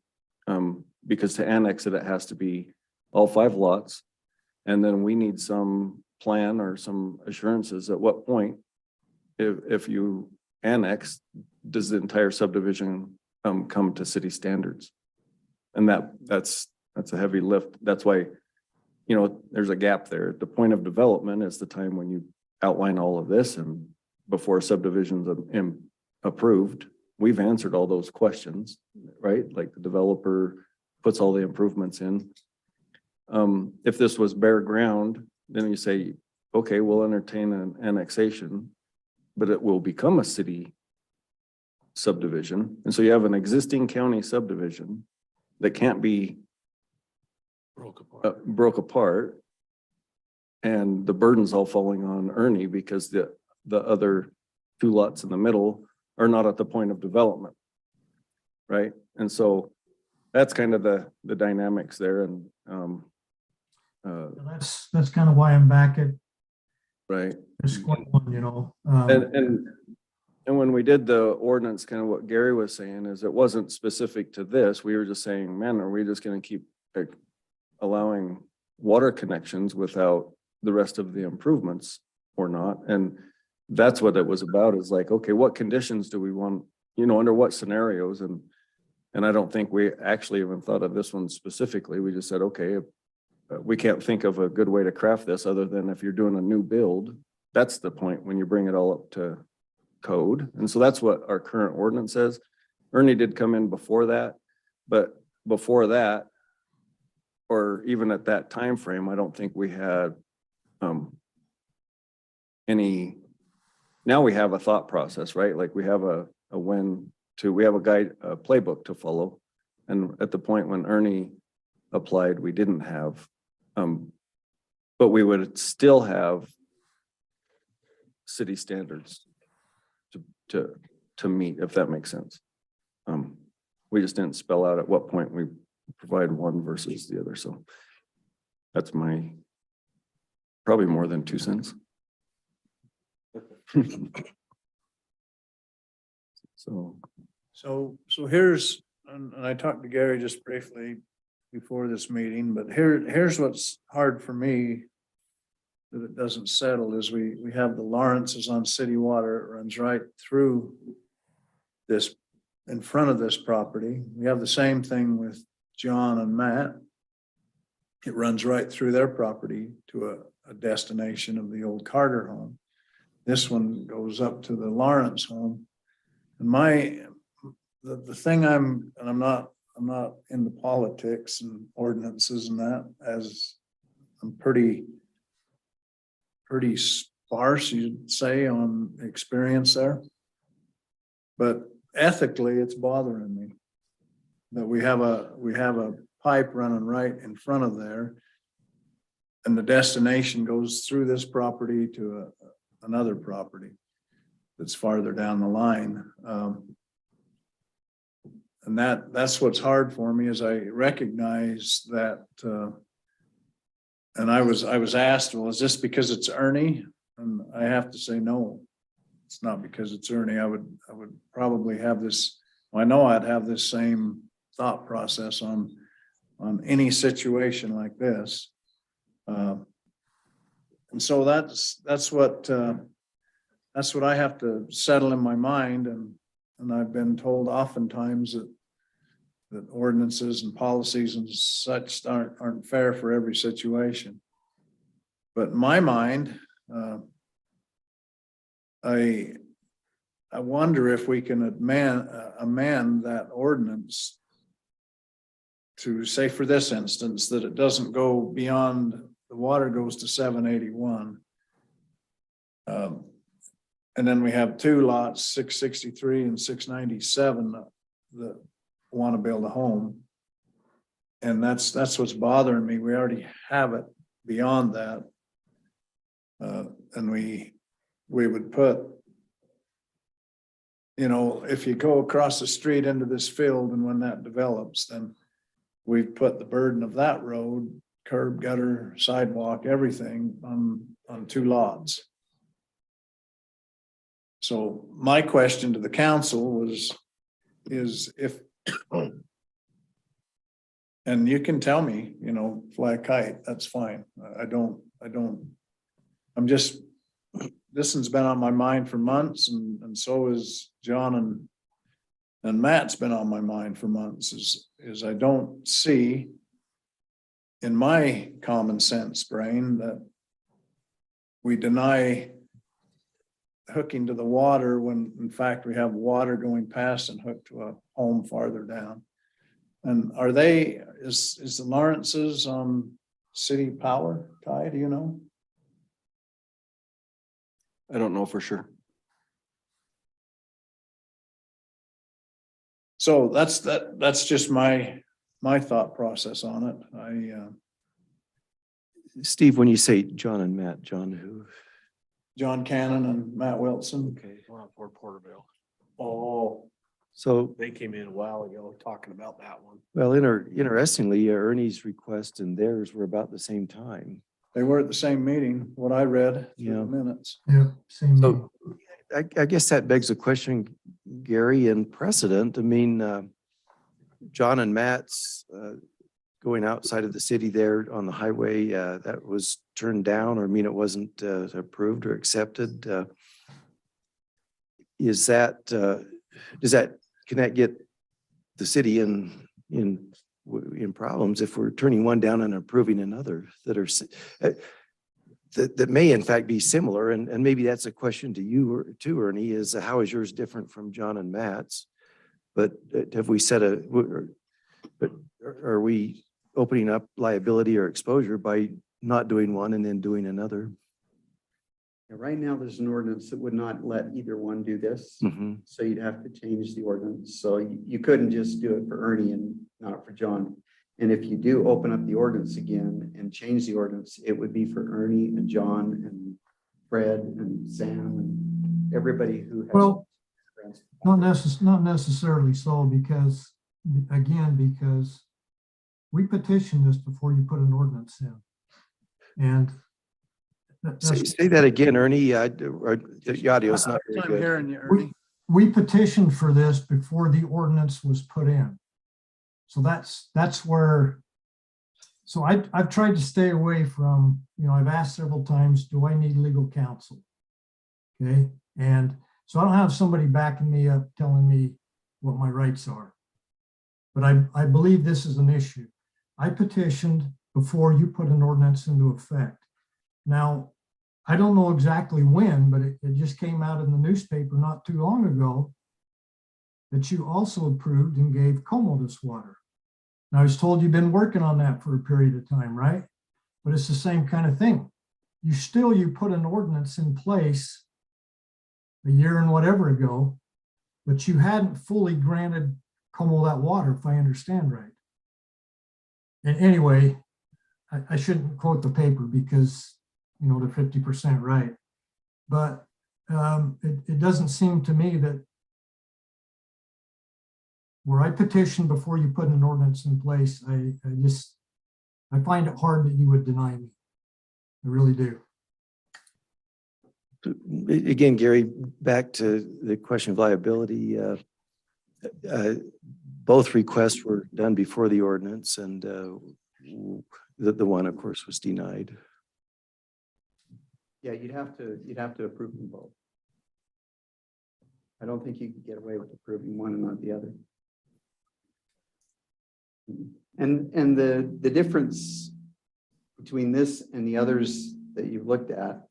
because to annex it, it has to be all 5 lots. And then we need some plan or some assurances at what point, if you annex, does the entire subdivision come to city standards? And that's a heavy lift. That's why, you know, there's a gap there. The point of development is the time when you outline all of this, and before subdivisions approved, we've answered all those questions, right? Like the developer puts all the improvements in. If this was bare ground then you say, okay, we'll entertain an annexation, but it will become a city subdivision. And so you have an existing county subdivision that can't be broke apart. And the burden's all falling on Ernie because the other two lots in the middle are not at the point of development. Right? And so that's kind of the dynamics there and, That's kind of why I'm back at right. this one, you know. And when we did the ordinance, kind of what Gary was saying is it wasn't specific to this. We were just saying, man, are we just gonna keep like allowing water connections without the rest of the improvements or not? And that's what it was about, is like, okay, what conditions do we want, under what scenarios? And I don't think we actually even thought of this one specifically. We just said, okay, we can't think of a good way to craft this other than if you're doing a new build, that's the point when you bring it all up to code. And so that's what our current ordinance says. Ernie did come in before that, but before that, or even at that time frame, I don't think we had any. Now we have a thought process, right? Like we have we have a guide, a playbook to follow. And at the point when Ernie applied, we didn't have, but we would still have city standards to meet, if that makes sense. We just didn't spell out at what point we provide one versus the other. So that's my, probably more than 2 cents. So here's, and I talked to Gary just briefly before this meeting, but here's what's hard for me that it doesn't settle is we have the Lawrence's on city water. It runs right through this, in front of this property. We have the same thing with John and Matt. It runs right through their property to a destination of the old Carter home. This one goes up to the Lawrence home. And the thing I'm not into politics and ordinances and that, as I'm pretty sparse, you'd say, on experience there. But ethically, it's bothering me that we have a pipe running right in front of there, and the destination goes through this property to another property that's farther down the line. And that's what's hard for me, is I recognize that, and I was asked, well, is this because it's Ernie? And I have to say, no, it's not because it's Ernie. I would probably have this, I know I'd have this same thought process on any situation like this. And so that's what I have to settle in my mind. And I've been told oftentimes that ordinances and policies and such aren't fair for every situation. But in my mind, I wonder if we can amend that ordinance to say, for this instance, that it doesn't go beyond, the water goes to 781. And then we have two lots, 663 and 697, that want to build a home. And that's what's bothering me. We already have it beyond that. And we would put, if you go across the street into this field, and when that develops, then we've put the burden of that road, curb, gutter, sidewalk, everything on two lots. So my question to the council is if, and you can tell me, fly a kite, that's fine. This one's been on my mind for months, and so is John and Matt's been on my mind for months, is I don't see in my common sense brain that we deny hooking to the water when in fact we have water going past and hooked to a home farther down. And is the Lawrence's on city power, Ty, do you know? I don't know for sure. So that's just my thought process on it. Steve, when you say John and Matt, John who? John Cannon and Matt Wilson. Okay. We're on Fort Porterville. Oh, So, They came in a while ago talking about that one. well, interestingly, Ernie's request and theirs were about the same time. they were at the same meeting, what I read through Yeah. the minutes. Yeah, same. So I guess that begs the question, Gary, and precedent. I mean, John and Matt's going outside of the city there on the highway, that was turned down, or I mean, it wasn't approved or accepted. Can that get the city in problems if we're turning one down and approving another that are that may in fact be similar? And maybe that's a question to you or to Ernie, is how is yours different from John and Matt's? But have we but are we opening up liability or exposure by not doing one and then doing another? Yeah, right now, there's an ordinance that would not let either one do this. Mhm. So you'd have to change the ordinance. So you couldn't just do it for Ernie and not for John. And if you do open up the ordinance again and change the ordinance, it would be for Ernie and John and Fred and Sam and everybody who has. Well, not necessarily so, because we petitioned this before you put an ordinance in. And Say that again, Ernie. The audio's not very I'm good. hearing you, Ernie. we petitioned for this before the ordinance was put in. So that's where, so I've tried to stay away from, I've asked several times, do I need legal counsel? Okay, and so I don't have somebody backing me up telling me what my rights are. But I believe this is an issue. I petitioned before you put an ordinance into effect. Now, I don't know exactly when, but it just came out in the newspaper not too long ago that you also approved and gave Como this water. Now, I was told you've been working on that for a period of time, right? But it's the same kind of thing. You put an ordinance in place a year and whatever ago, but you hadn't fully granted Como that water, if I understand right. And anyway, I shouldn't quote the paper because they're 50% right. But it doesn't seem to me that where I petitioned before you put an ordinance in place, I find it hard that you would deny me. I really do. Again, Gary, back to the question of liability. Both requests were done before the ordinance, and the one, of course, was denied. Yeah, you'd have to approve them both. I don't think you could get away with approving one and not the other. And the difference between this and the others that you've looked at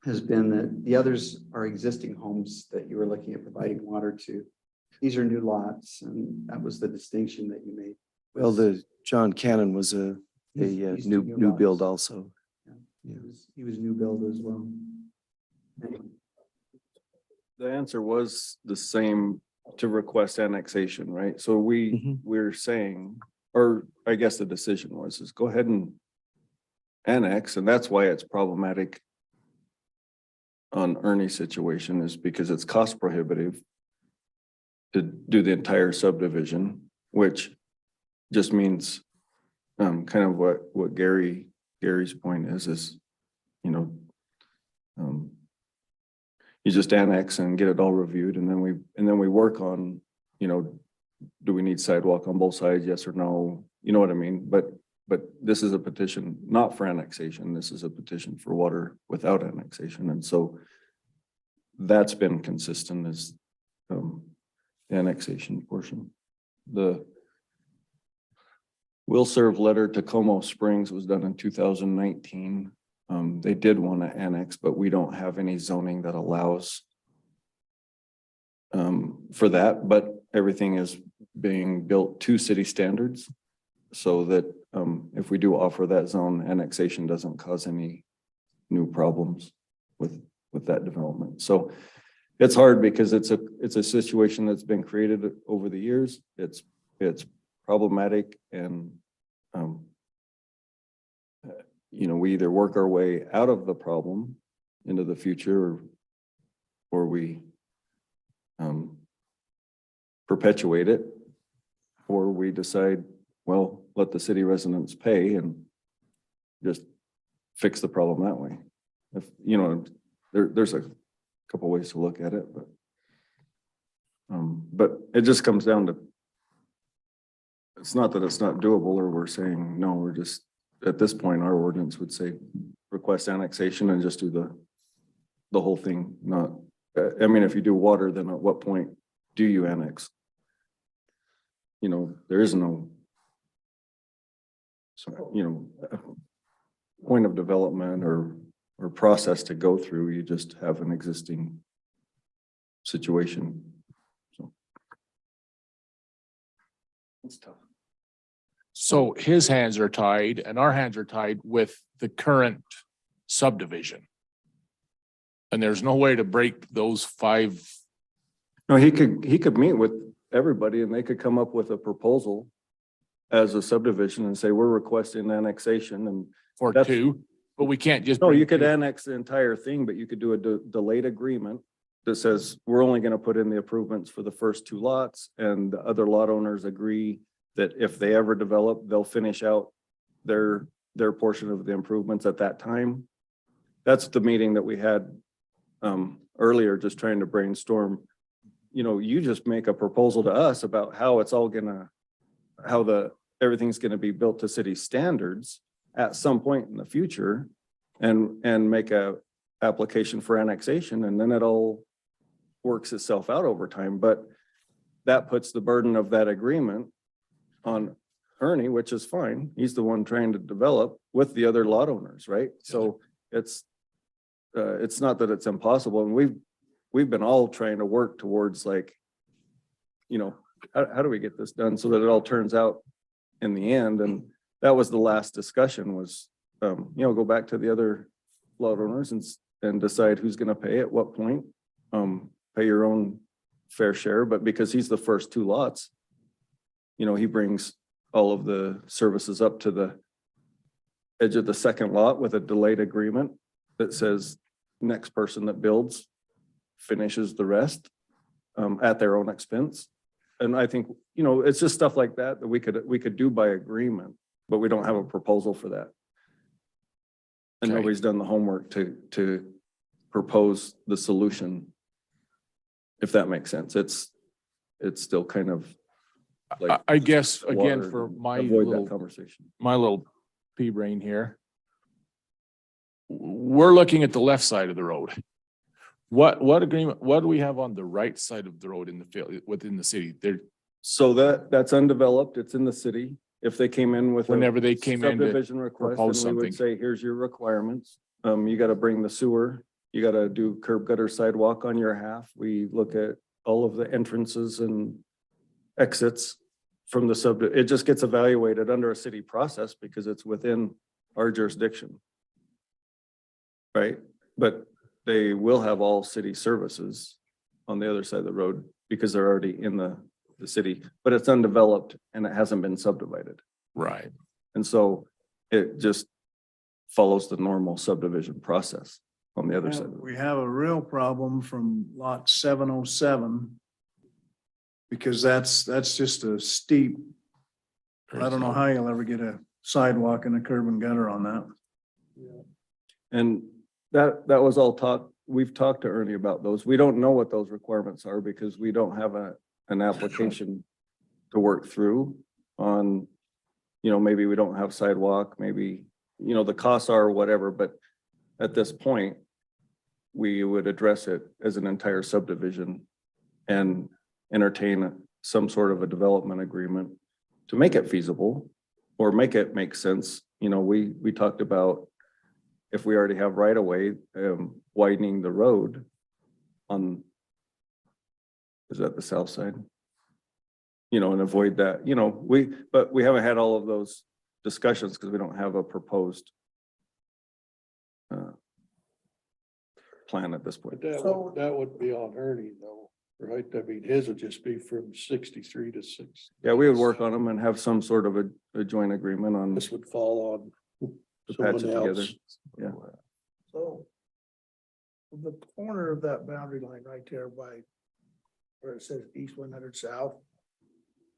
has been that the others are existing homes that you were looking at providing water to. These are new lots, and that was the distinction that you made. Well, the John Cannon was a He's new build lots. also. He was new build as well. The answer was the same to request annexation, right? So we're saying, or I guess the decision is go ahead and annex, and that's why it's problematic on Ernie's situation, is because it's cost prohibitive to do the entire subdivision, which just means kind of what Gary's point is, you just annex and get it all reviewed, and then we work on, do we need sidewalk on both sides? Yes or no? You know what I mean? But this is a petition not for annexation. This is a petition for water without annexation. And so that's been consistent as the annexation portion. The will serve letter to Como Springs was done in 2019. They did want to annex, but we don't have any zoning that allows for that, but everything is being built to city standards so that if we do offer that zone, annexation doesn't cause any new problems with with that development. So it's hard because it's a situation that's been created over the years. It's problematic and, we either work our way out of the problem into the future or we perpetuate it, or we decide, well, let the city residents pay and just fix the problem that way. If, there's a couple ways to look at it, but it just comes down to, it's not that it's not doable or we're saying, no, we're just, at this point, our ordinance would say request annexation and just do the whole thing. Not, if you do water, then at what point do you annex? There is no, point of development or process to go through. You just have an existing situation. So it's tough. So his hands are tied and our hands are tied with the current subdivision. And there's no way to break those 5. No, he could meet with everybody and they could come up with a proposal as a subdivision and say, we're requesting annexation and. For That's- 2, but we can't just. No, bring you could 2. annex the entire thing, but you could do a delayed agreement that says, we're only gonna put in the improvements for the first 2 lots, and the other lot owners agree that if they ever develop, they'll finish out their portion of the improvements at that time. That's the meeting that we had earlier, just trying to brainstorm. You just make a proposal to us about how it's all everything's gonna be built to city standards at some point in the future, and make a application for annexation, and then it all works itself out over time. But that puts the burden of that agreement on Ernie, which is fine. He's the one trying to develop with the other lot owners, right? So it's not that it's impossible, and we've been all trying to work towards how do we get this done so that it all turns out in the end. And that was the last discussion was, go back to the other lot owners and decide who's gonna pay at what point. Pay your own fair share, but because he's the first 2 lots, he brings all of the services up to the edge of the second lot with a delayed agreement that says next person that builds finishes the rest at their own expense. And I think, it's just stuff like that we could do by agreement, but we don't have a proposal for that. And Okay. nobody's done the homework to propose the solution. If that makes sense. It's still kind of like. I guess, again, water for and my avoid that little conversation. pea brain here. We're looking at the left side of the road. What agreement, what do we have on the right side of the road in the field, within the city? There, So that's undeveloped. It's in the city. If they came in with. a whenever they came in to Subdivision request, propose then we something. would say, here's your requirements. You gotta bring the sewer, you gotta do curb gutter sidewalk on your half. We look at all of the entrances and exits from the it just gets evaluated under a city process because it's within our jurisdiction. Right? But they will have all city services on the other side of the road because they're already in the city, but it's undeveloped and it hasn't been subdivided. right. And so it just follows the normal subdivision process on the other side. of the road. We have a real problem from lot 707. Because that's just a steep, I don't know how you'll ever get a sidewalk and a curb and gutter on that. And that was all talked, we've talked to Ernie about those. We don't know what those requirements are because we don't have an application to work through on, maybe we don't have sidewalk, maybe, the costs are whatever, but at this point, we would address it as an entire subdivision and entertain some sort of a development agreement to make it feasible or make it make sense. We talked about if we already have right of way, widening the road on, is that the south side? And avoid that, but we haven't had all of those discussions because we don't have a proposed plan at this point. that would be on Ernie though, right? I mean, his would just be from 63 to 6. Yeah, we would work on them and have some sort of a joint agreement on This would fall on to patch it someone together. else. Yeah. So the corner of that boundary line right there by where it says East 100 South,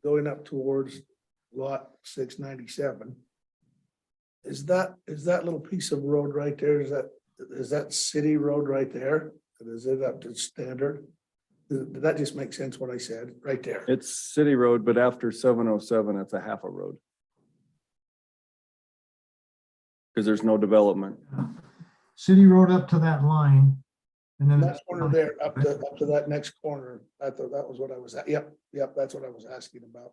going up towards lot 697. Is that little piece of road right there, is that city road right there? Is it up to standard? Did that just make sense what I said right there? It's city road, but after 707, it's a half a road. Because there's no development. City road up to that line. And then. That corner there, up to that next corner, I thought that was what I was, yep, that's what I was asking about.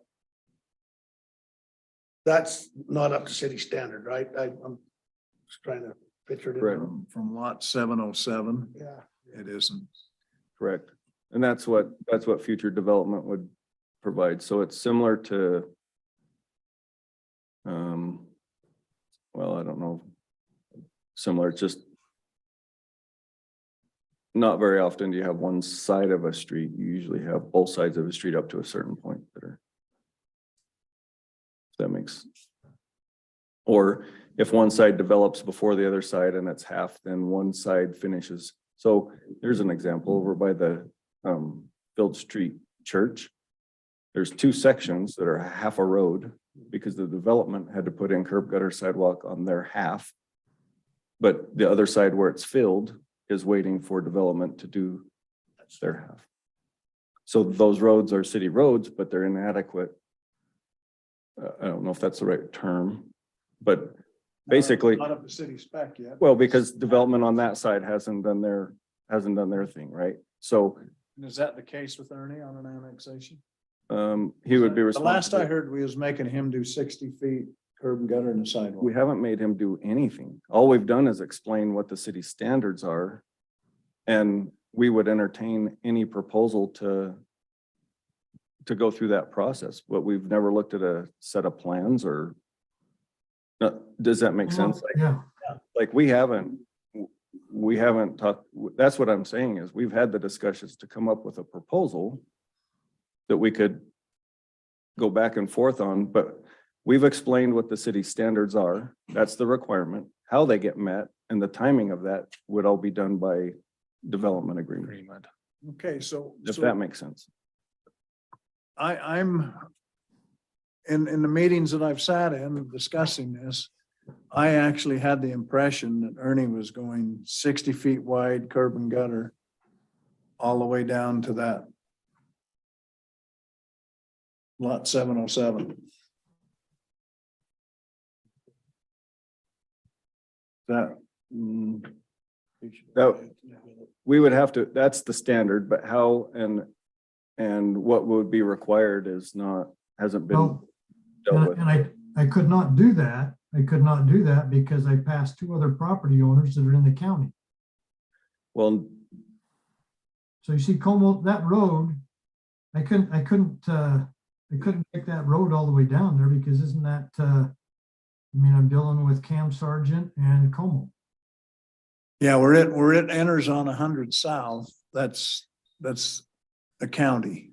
That's not up to city standard, right? I'm just trying to picture it. Correct. From lot 707, Yeah. it isn't. Correct. And that's what future development would provide. So it's similar to well, I don't know. Similar, it's just not very often do you have one side of a street. You usually have both sides of a street up to a certain point that are. If that makes. Or if one side develops before the other side and it's half, then one side finishes. So there's an example over by the Field Street Church. There's two sections that are half a road because the development had to put in curb gutter sidewalk on their half. But the other side where it's filled is waiting for development to do their half. So those roads are city roads, but they're inadequate. I don't know if that's the right term, but basically, Not up to city spec yet. well, because development on that side hasn't done their thing, right? So And is that the case with Ernie on an annexation? he would be The last I responsible. heard, we was making him do 60 feet curb and gutter and a sidewalk. We haven't made him do anything. All we've done is explain what the city standards are. And we would entertain any proposal to go through that process, but we've never looked at a set of plans or does that make sense? Yeah, Like we haven't talked, that's what I'm saying is we've had the discussions to come up with a proposal that we could go back and forth on, but we've explained what the city standards are. That's the requirement, how they get met, and the timing of that would all be done by development agreement, Okay, so. if so that makes sense. I'm in the meetings that I've sat in discussing this, I actually had the impression that Ernie was going 60 feet wide curb and gutter all the way down to that lot 707. That, That, we would have to, that's the standard, but how and what would be required is not, hasn't been well, dealt with. and I could not do that. I could not do that because I passed two other property owners that are in the county. Well, So you see, Como, that road, I couldn't take that road all the way down there because isn't that, I mean, I'm dealing with Cam Sargent and Como. yeah, where it enters on 100 South, that's a county.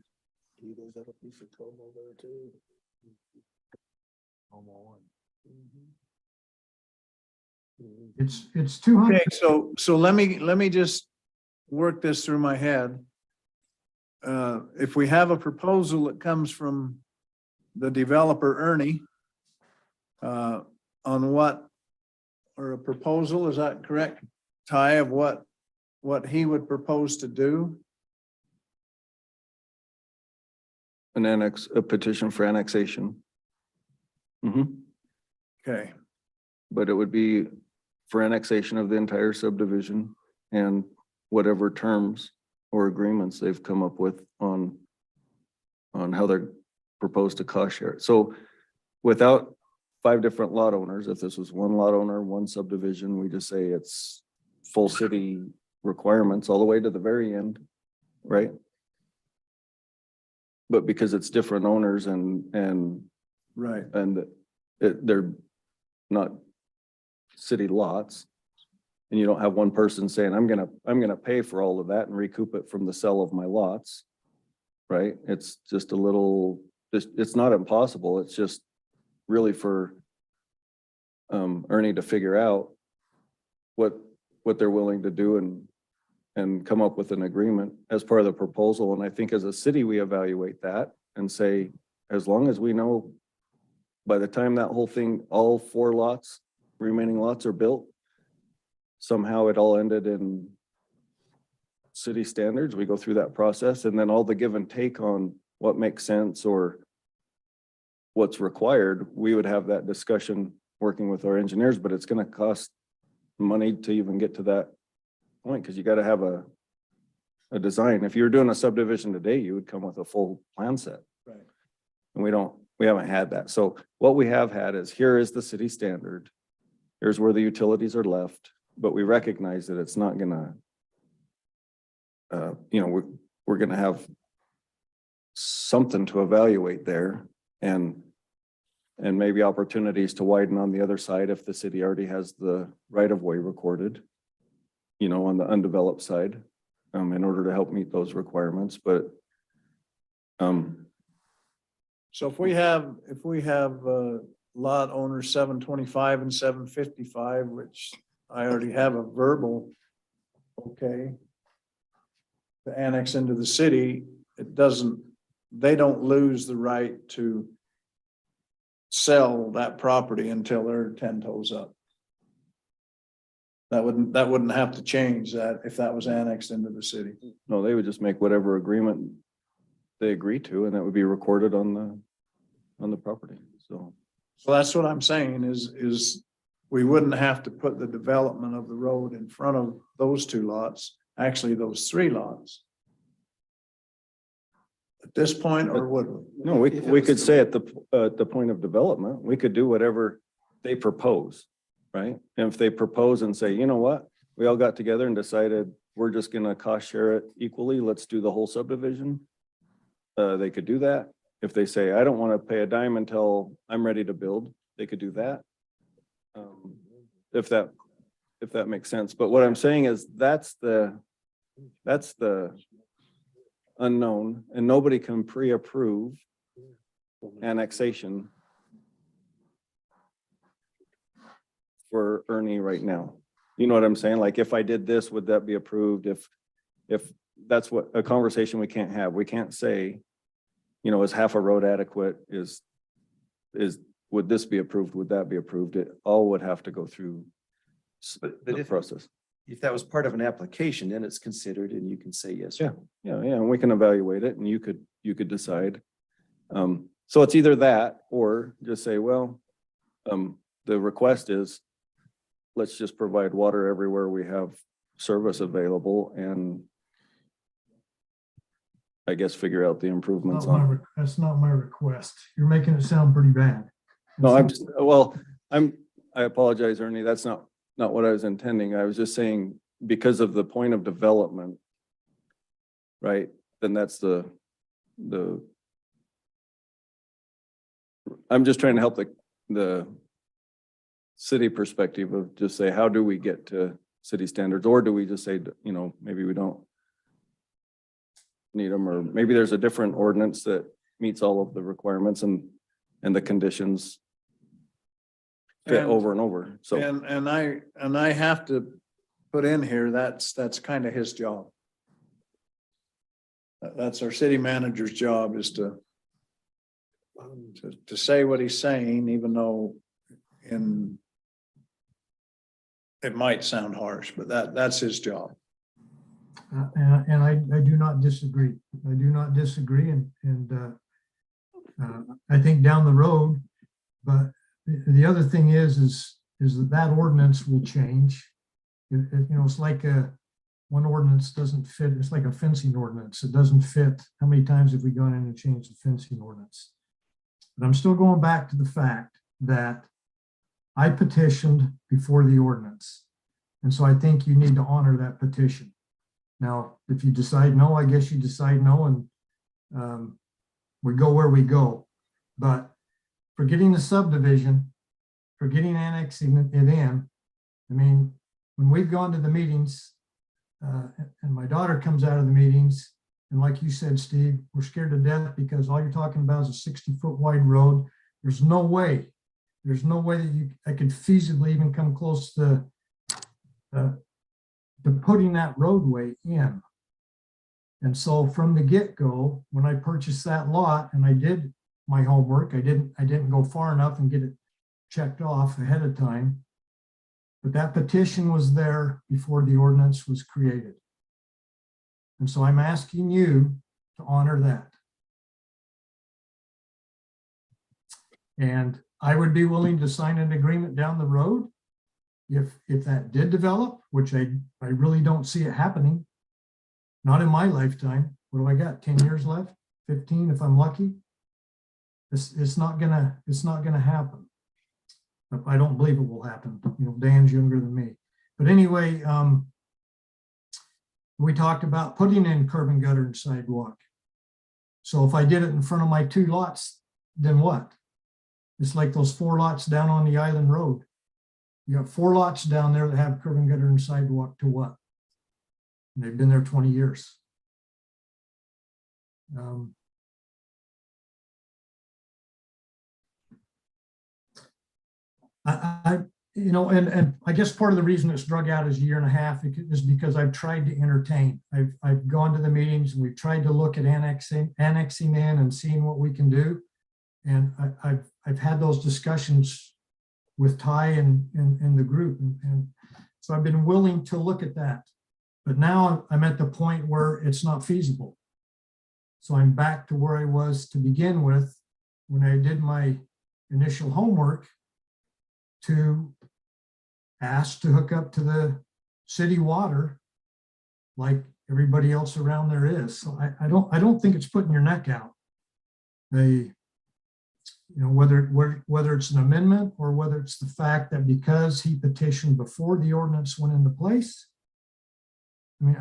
There's that piece of Como there too. It's 200. Okay, so let me just work this through my head. If we have a proposal that comes from the developer Ernie, on what, or a proposal, is that correct? Ty, of what he would propose to do? a petition for annexation. Okay, But it would be for annexation of the entire subdivision and whatever terms or agreements they've come up with on how they're proposed to cost share. So without 5 different lot owners, if this was one lot owner, one subdivision, we just say it's full city requirements all the way to the very end, right? But because it's different owners and right. they're not city lots, And you don't have one person saying, I'm gonna pay for all of that and recoup it from the sale of my lots. Right? It's just a little, it's not impossible. It's just really for Ernie to figure out what they're willing to do and come up with an agreement as part of the proposal. And I think as a city, we evaluate that and say, as long as we know by the time that whole thing, all 4 lots, remaining lots are built, somehow it all ended in city standards, we go through that process, and then all the give and take on what makes sense or what's required, we would have that discussion working with our engineers, but it's gonna cost money to even get to that point, because you gotta have a design. If you were doing a subdivision today, you would come with a full plan set. Right. And we haven't had that. So what we have had is, here is the city standard. Here's where the utilities are left, but we recognize that it's not gonna, we're gonna have something to evaluate there, and maybe opportunities to widen on the other side if the city already has the right of way recorded, on the undeveloped side, in order to help meet those requirements. But So if we have lot owners 725 and 755, which I already have a verbal, okay, to annex into the city, they don't lose the right to sell that property until they're 10 toes up. That wouldn't have to change that if that was annexed into the city. no, they would just make whatever agreement they agree to, and that would be recorded on the property. So that's what I'm saying is we wouldn't have to put the development of the road in front of those 2 lots, actually those 3 lots. At this point, or would we? no, we could say at the point of development, we could do whatever they propose, right? And if they propose and say, you know what, we all got together and decided we're just gonna cost share it equally, let's do the whole subdivision. They could do that. If they say, I don't want to pay a dime until I'm ready to build, they could do that. If that makes sense. But what I'm saying is that's the unknown, and nobody can pre-approve annexation for Ernie right now. You know what I'm saying? Like, if I did this, would that be approved? If that's what a conversation we can't have. We can't say, is half a road adequate? Would this be approved? Would that be approved? It all would have to go through But the process. if that was part of an application, then it's considered and you can say yes. or no. Yeah, and we can evaluate it, and you could decide. So it's either that, or just say, well, the request is, let's just provide water everywhere we have service available, and I guess figure out the improvements on. That's not my request. You're making it sound pretty bad. No, I apologize, Ernie. That's not what I was intending. I was just saying, because of the point of development, right? Then that's the I'm just trying to help the city perspective of just say, how do we get to city standards? Or do we just say, maybe we don't need them, or maybe there's a different ordinance that meets all of the requirements and the conditions fit And- over and over. So. And I have to put in here, that's kind of his job. That's our city manager's job, is to say what he's saying, even though it might sound harsh, but that's his job. And I do not disagree. I do not disagree, and I think down the road, but the other thing is that ordinance will change. It's like one ordinance doesn't fit. It's like a fencing ordinance. It doesn't fit. How many times have we gone in and changed the fencing ordinance? But I'm still going back to the fact that I petitioned before the ordinance. And so I think you need to honor that petition. Now, if you decide no, I guess you decide no, and we go where we go. But for getting the subdivision, for getting annexing it in, I mean, when we've gone to the meetings, and my daughter comes out of the meetings, and like you said, Steve, we're scared to death because all you're talking about is a 60-foot wide road. There's no way that I could feasibly even come close to putting that roadway in. And so from the get-go, when I purchased that lot and I did my homework, I didn't go far enough and get it checked off ahead of time. But that petition was there before the ordinance was created. And so I'm asking you to honor that. And I would be willing to sign an agreement down the road if that did develop, which I really don't see it happening. Not in my lifetime. What do I got? 10 years left? 15 if I'm lucky. It's not gonna happen. I don't believe it will happen. You know, Dan's younger than me. But anyway, we talked about putting in curb and gutter and sidewalk. So if I did it in front of my 2 lots, then what? It's like those 4 lots down on the Island Road. You got 4 lots down there that have curb and gutter and sidewalk to what? And they've been there 20 years. You know, and I guess part of the reason it's drug out is a year and a half is because I've tried to entertain. I've gone to the meetings and we've tried to look at annexing in and seeing what we can do. And I've had those discussions with Ty and the group. And so I've been willing to look at that. But now I'm at the point where it's not feasible. So I'm back to where I was to begin with when I did my initial homework to ask to hook up to the city water like everybody else around there is. So I don't think it's putting your neck out. You know, whether it's an amendment or whether it's the fact that because he petitioned before the ordinance went into place. I mean,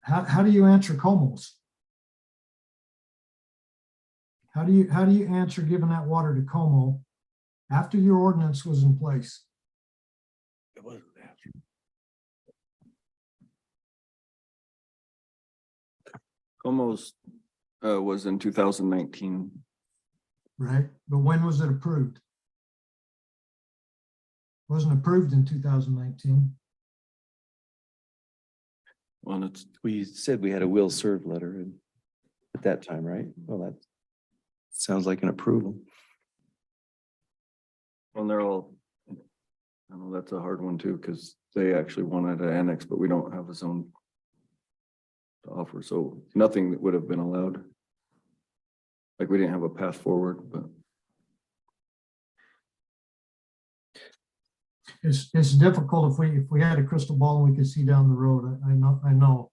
how do you answer Como's? How do you answer giving that water to Como after your ordinance was in place? It wasn't after. Almost was in 2019. Right, but when was it approved? Wasn't approved in 2019. Well, it's We said we had a will serve letter at that time, right? Well, that sounds like an approval. well, they're all. I know that's a hard one too, because they actually wanted to annex, but we don't have a zone to offer, so nothing that would have been allowed. Like we didn't have a path forward, but It's difficult if we had a crystal ball and we could see down the road. I know.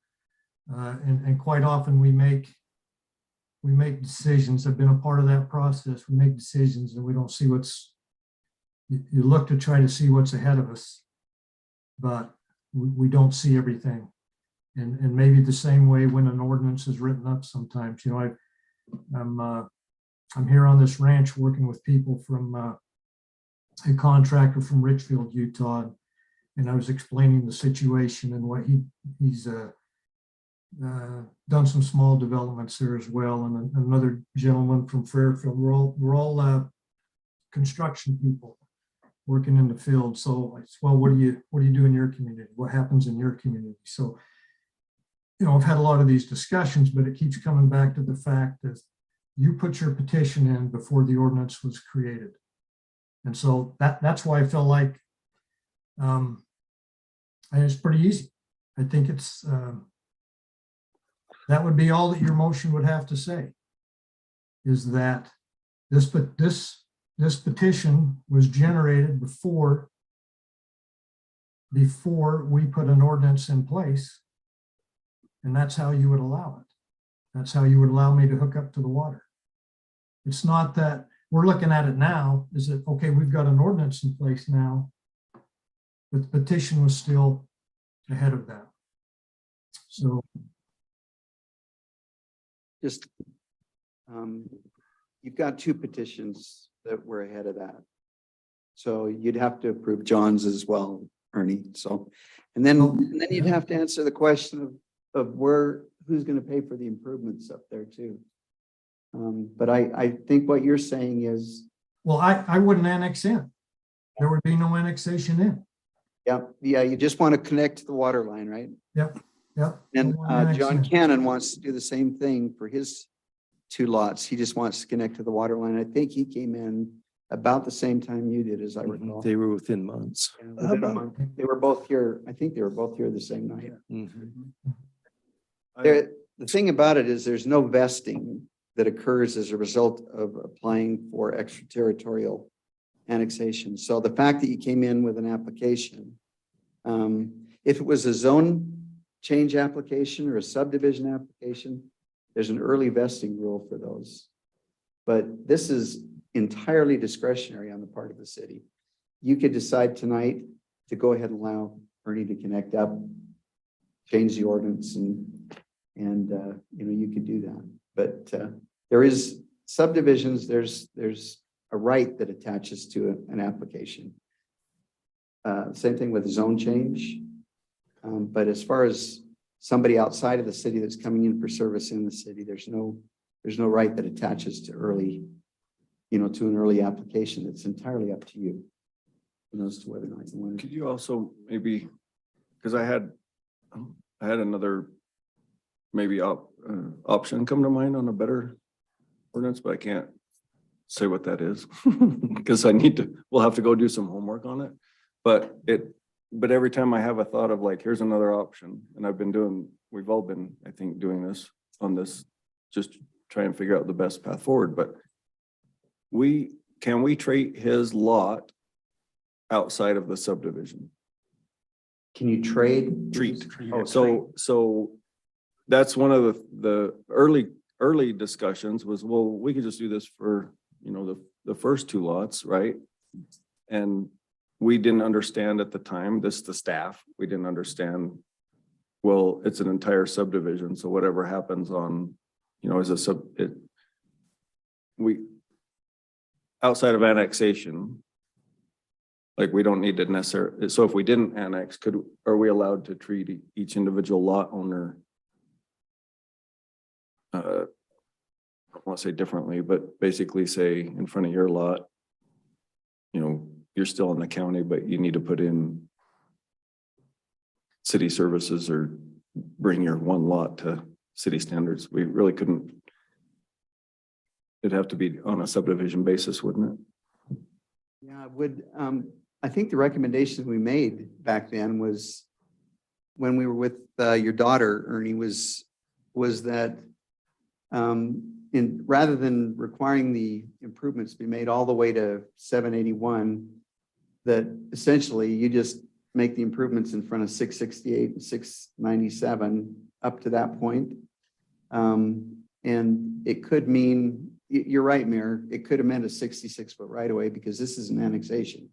And quite often we make decisions. I've been a part of that process. We make decisions and we don't see you look to try to see what's ahead of us, but we don't see everything. And maybe the same way when an ordinance is written up sometimes, you know, I'm here on this ranch working with people from a contractor from Richfield, Utah, and I was explaining the situation and what he's done some small developments there as well, and another gentleman from Fairfield. We're all construction people working in the field. So I said, well, what do you do in your community? What happens in your community? So, you know, I've had a lot of these discussions, but it keeps coming back to the fact that you put your petition in before the ordinance was created. And so that's why I feel like it's pretty easy. I think it's that would be all that your motion would have to say, is that this petition was generated before we put an ordinance in place. And that's how you would allow it. That's how you would allow me to hook up to the water. It's not that we're looking at it now, is that, okay, we've got an ordinance in place now, but the petition was still ahead of that. So. Just, you've got 2 petitions that were ahead of that. So you'd have to approve John's as well. Ernie, so. And then you'd have to answer the question of who's gonna pay for the improvements up there too. But I think what you're saying is, Well, I wouldn't annex in. There would be no annexation in. yeah, you just want to connect to the water line, right? Yep. And Don't wanna annex John in. Cannon wants to do the same thing for his 2 lots. He just wants to connect to the water line. I think he came in about the same time you did, as I recall. They were within months. Yeah, within a month. They were both here. I think they were both here the same night. Mhm. The thing about it is there's no vesting that occurs as a result of applying for extraterritorial annexation. So the fact that you came in with an application, if it was a zone change application or a subdivision application, there's an early vesting rule for those. But this is entirely discretionary on the part of the city. You could decide tonight to go ahead and allow Ernie to connect up, change the ordinance and you could do that. But there is subdivisions, there's a right that attaches to an application. Same thing with zone change. But as far as somebody outside of the city that's coming in for service in the city, there's no right that attaches to early, to an early application. It's entirely up to you. As to whether or not you want to. Could you also maybe, because I had another maybe option come to mind on a better ordinance, but I can't say what that is because we'll have to go do some homework on it. But every time I have a thought of like, here's another option, and we've all been, I think, doing this on this, just try and figure out the best path forward. But can we treat his lot outside of the subdivision? Can you trade? Treat. Oh, So that's one of the early discussions was, well, we could just do this for, the first 2 lots, right? And we didn't understand at the time, the staff, we didn't understand, well, it's an entire subdivision. So whatever happens on, outside of annexation, like we don't need to necessarily, so if we didn't annex, are we allowed to treat each individual lot owner? I don't want to say differently, but basically say in front of your lot, you're still in the county, but you need to put in city services or bring your 1 lot to city standards. We really couldn't. It'd have to be on a subdivision basis, wouldn't it? Yeah, it would. I think the recommendation we made back then was when we were with your daughter, Ernie, was that rather than requiring the improvements to be made all the way to 781, that essentially you just make the improvements in front of 668 and 697 up to that point. And it could mean, you're right, Mayor, it could have meant a 66-foot right of way because this is an annexation.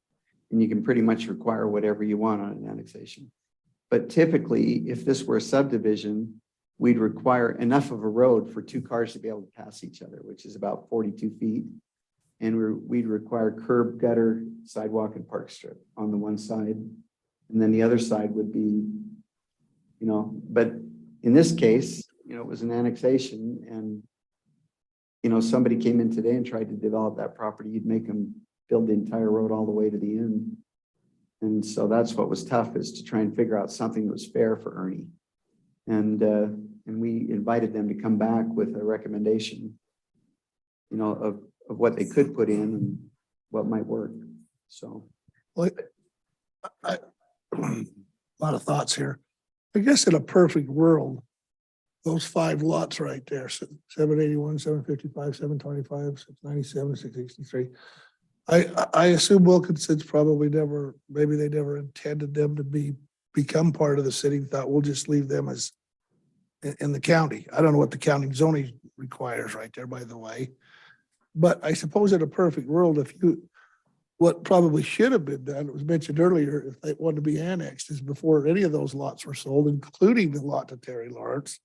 And you can pretty much require whatever you want on an annexation. But typically, if this were a subdivision, we'd require enough of a road for 2 cars to be able to pass each other, which is about 42 feet. And we'd require curb, gutter, sidewalk, and park strip on the one side. And then the other side would be, but in this case, it was an annexation and, somebody came in today and tried to develop that property, you'd make them build the entire road all the way to the end. And so that's what was tough, is to try and figure out something that was fair for Ernie. And we invited them to come back with a recommendation, of what they could put in and what might work. So. Well, a lot of thoughts here. I guess in a perfect world, those 5 lots right there, 781, 755, 725, 697, 663. I assume Wilkinson's probably maybe they never intended them to become part of the city. Thought we'll just leave them as in the county. I don't know what the county zoning requires right there, by the way. But I suppose in a perfect world, what probably should have been done, it was mentioned earlier, if they wanted to be annexed, is before any of those lots were sold, including the lot to Terry Lawrence.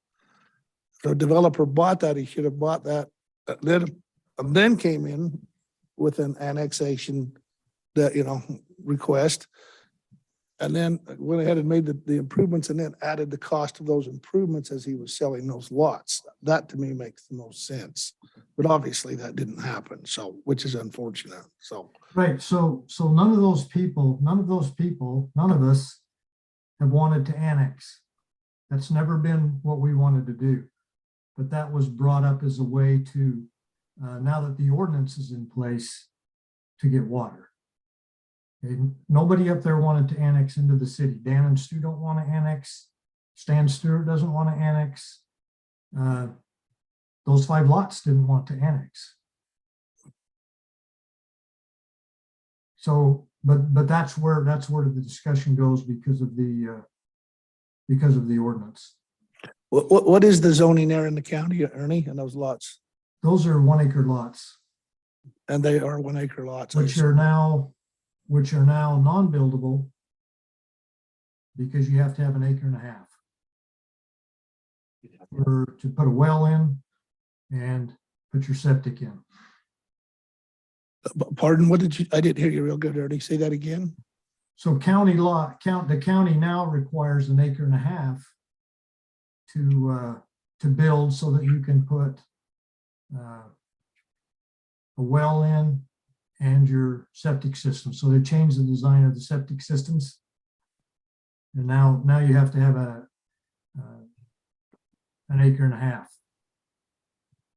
If the developer bought that, he should have bought that, then came in with an annexation that, request. and then went ahead and made the improvements and then added the cost of those improvements as he was selling those lots. That to me makes the most sense. But obviously that didn't happen, so, which is unfortunate, so. Right, so none of those people, none of us have wanted to annex. That's never been what we wanted to do. But that was brought up as a way to, now that the ordinance is in place, to get water. Okay, nobody up there wanted to annex into the city. Dan and Stu don't want to annex. Stan Stewart doesn't want to annex. Those 5 lots didn't want to annex. So, but that's where the discussion goes because of the ordinance. What is the zoning there in the county, Ernie, and those lots? Those are 1 acre lots, And they are 1 acre lots. which are now non-buildable because you have to have 1.5 acres to put a well in and put your septic in. Pardon, what did you, I didn't hear you real good, Ernie. Say that again. So the county now requires 1.5 acres to build so that you can put a well in and your septic system. So they changed the design of the septic systems. And now you have to have 1.5 acres.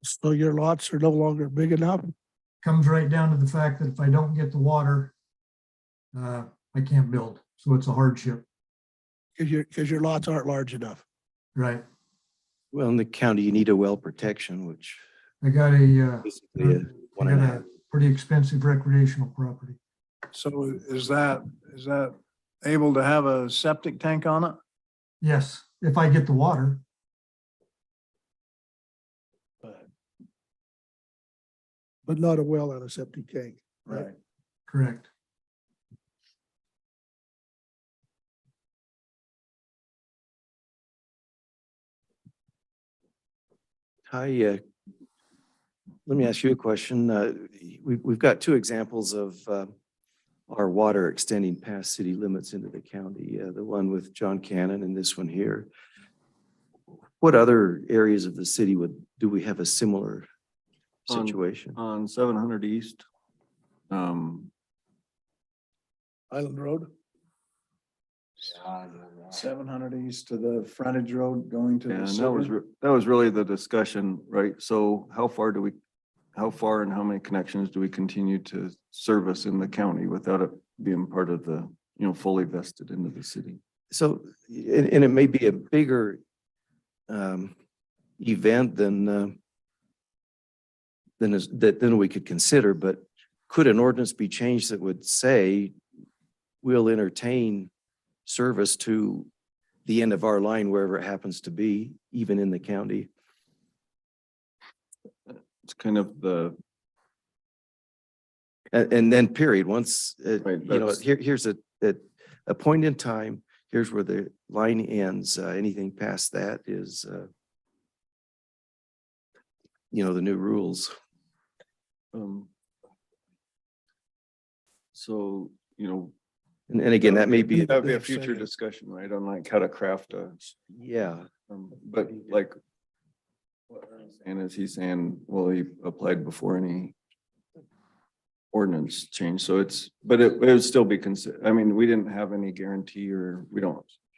So your lots are no longer big enough? Comes right down to the fact that if I don't get the water, I can't build. So it's a hardship, Because your lots aren't large enough. right? Well, in the county, you need a well protection, which I got a basically one and a half. pretty expensive recreational property. So is that able to have a septic tank on it? Yes, if I get the water. But not a well and a septic tank. Right. Correct. Hi, let me ask you a question. We've got 2 examples of our water extending past city limits into the county, the one with John Cannon and this one here. What other areas of the city do we have a similar situation? On 700 East. Island Road. 700 east to the frontage road going to the And sewer. that was really the discussion, right? So how far and how many connections do we continue to service in the county without it being part of the, fully vested into the city? So, and it may be a bigger event than we could consider, but could an ordinance be changed that would say we'll entertain service to the end of our line, wherever it happens to be, even in the county? It's kind of the, And then period, once, Right, here's a point in time, here's where the line ends. Anything past that is, the new rules. so, And again, that may be, that'd be a future discussion, right? On like how to craft yeah. but like. And as he's saying, well, he applied before any ordinance change, so but it would still be I mean, we didn't have any guarantee or we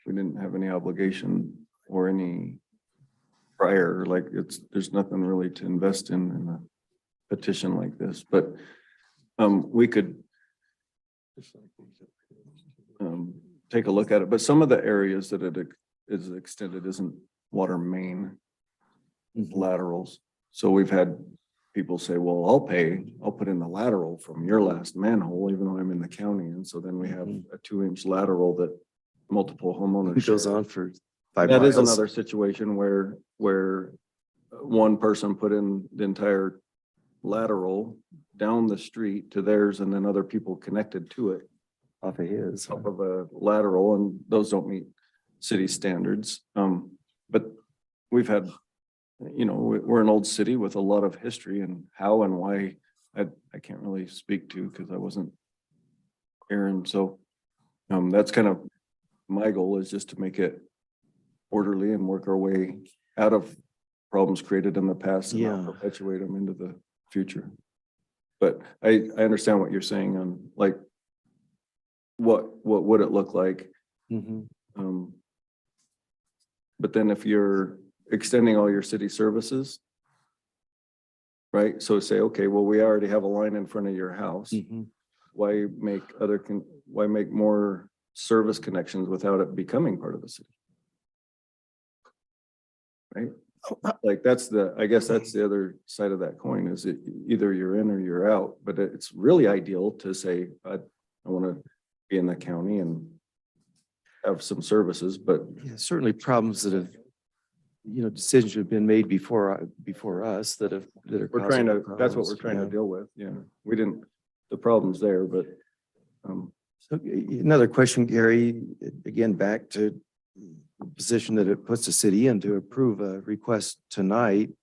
didn't have any obligation or any prior, like there's nothing really to invest in a petition like this, but we could take a look at it, but some of the areas that it is extended isn't water main laterals. So we've had people say, well, I'll put in the lateral from your last manhole, even though I'm in the county. And so then we have a 2-inch lateral that multiple homeowners. It goes share. on for 5 That is miles. another situation where one person put in the entire lateral down the street to theirs, and then other people connected to it Off of his. top of a lateral, and those don't meet city standards. But we've had, we're an old city with a lot of history, and how and why I can't really speak to because I wasn't Aaron. So that's kind of my goal is just to make it orderly and work our way out of problems created in the past and not Yeah. perpetuate them into the future. But I understand what you're saying on like, what would it look like? Mhm. But then if you're extending all your city services, right? So say, okay, well, we already have a line in front of your house. Mhm. Why make more service connections without it becoming part of the city? Right? Like I guess that's the other side of that coin is it either you're in or you're out, but it's really ideal to say, I want to be in the county and have some services, but Yeah, certainly problems that have, decisions have been made before us that are. we're causing trying to, that's what we're problems. trying to Yeah. deal with. Yeah, we didn't, the problem's there, but So another question, Gary, again, back to the position that it puts the city in to approve a request tonight.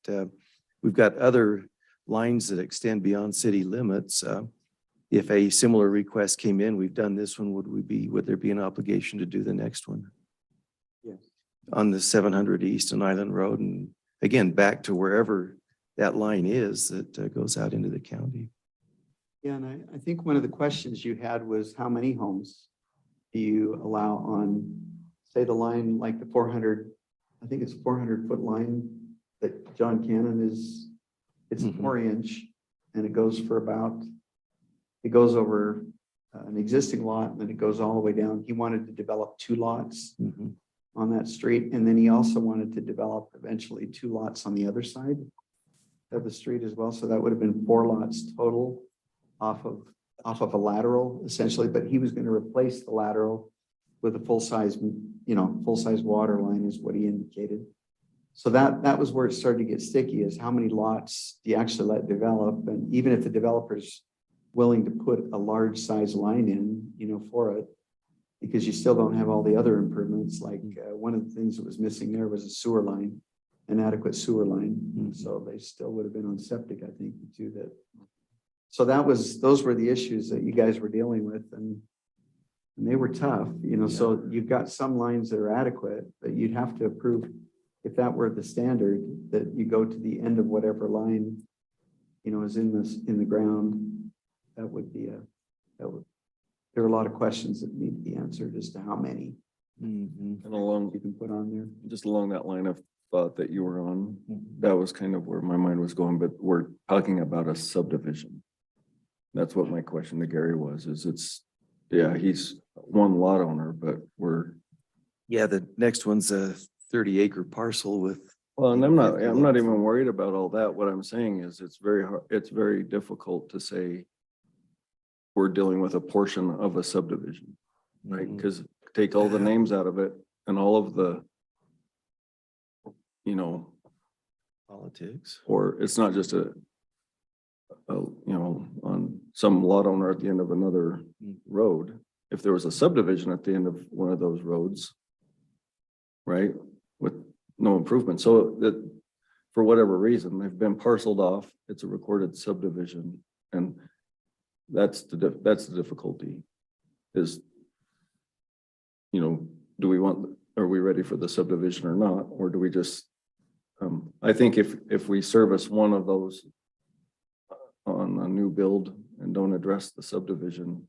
We've got other lines that extend beyond city limits. If a similar request came in, we've done this one, would there be an obligation to do the next one? Yes. On the 700 East and Island Road, and again, back to wherever that line is that goes out into the county. Yeah, and I think one of the questions you had was how many homes do you allow on, say, the line like the 400, I think it's 400-foot line that John Cannon is, it's Mhm. 4-inch and it goes for about, it goes over an existing lot and then it goes all the way down. He wanted to develop 2 lots Mhm. on that street. And then he also wanted to develop eventually 2 lots on the other side of the street as well. So that would have been 4 lots total off of a lateral essentially, but he was going to replace the lateral with a full-size water line is what he indicated. So that was where it started to get sticky, is how many lots do you actually let develop? And even if the developer's willing to put a large size line in, for it, because you still don't have all the other improvements. Like one of the things that was missing there was a sewer line, an adequate sewer line. So they still would have been on septic, I think, too. So those were the issues that you guys were dealing with, and they were tough, so you've got some lines that are adequate, but you'd have to approve, if that were the standard, that you go to the end of whatever line, is in the ground. That would be there are a lot of questions that need to be answered as to how many Mhm. and along, you can put on there. just along that line of thought that you were on, that was kind of where my mind was going, but we're talking about a subdivision. That's what my question to Gary was, he's one lot owner, but Yeah, the next one's a 30-acre parcel with. well, and I'm not even worried about all that. What I'm saying is it's very hard, it's very difficult to say we're dealing with a portion of a subdivision, right? Mhm. Because take all the names out of it and all of the, Politics. or it's not just on some lot owner at the end of another road. If there was a subdivision at the end of one of those roads, right, with no improvement, so that for whatever reason, they've been parceled off, it's a recorded subdivision, and that's the difficulty is, are we ready for the subdivision or not, or do we just, I think if we service one of those on a new build and don't address the subdivision,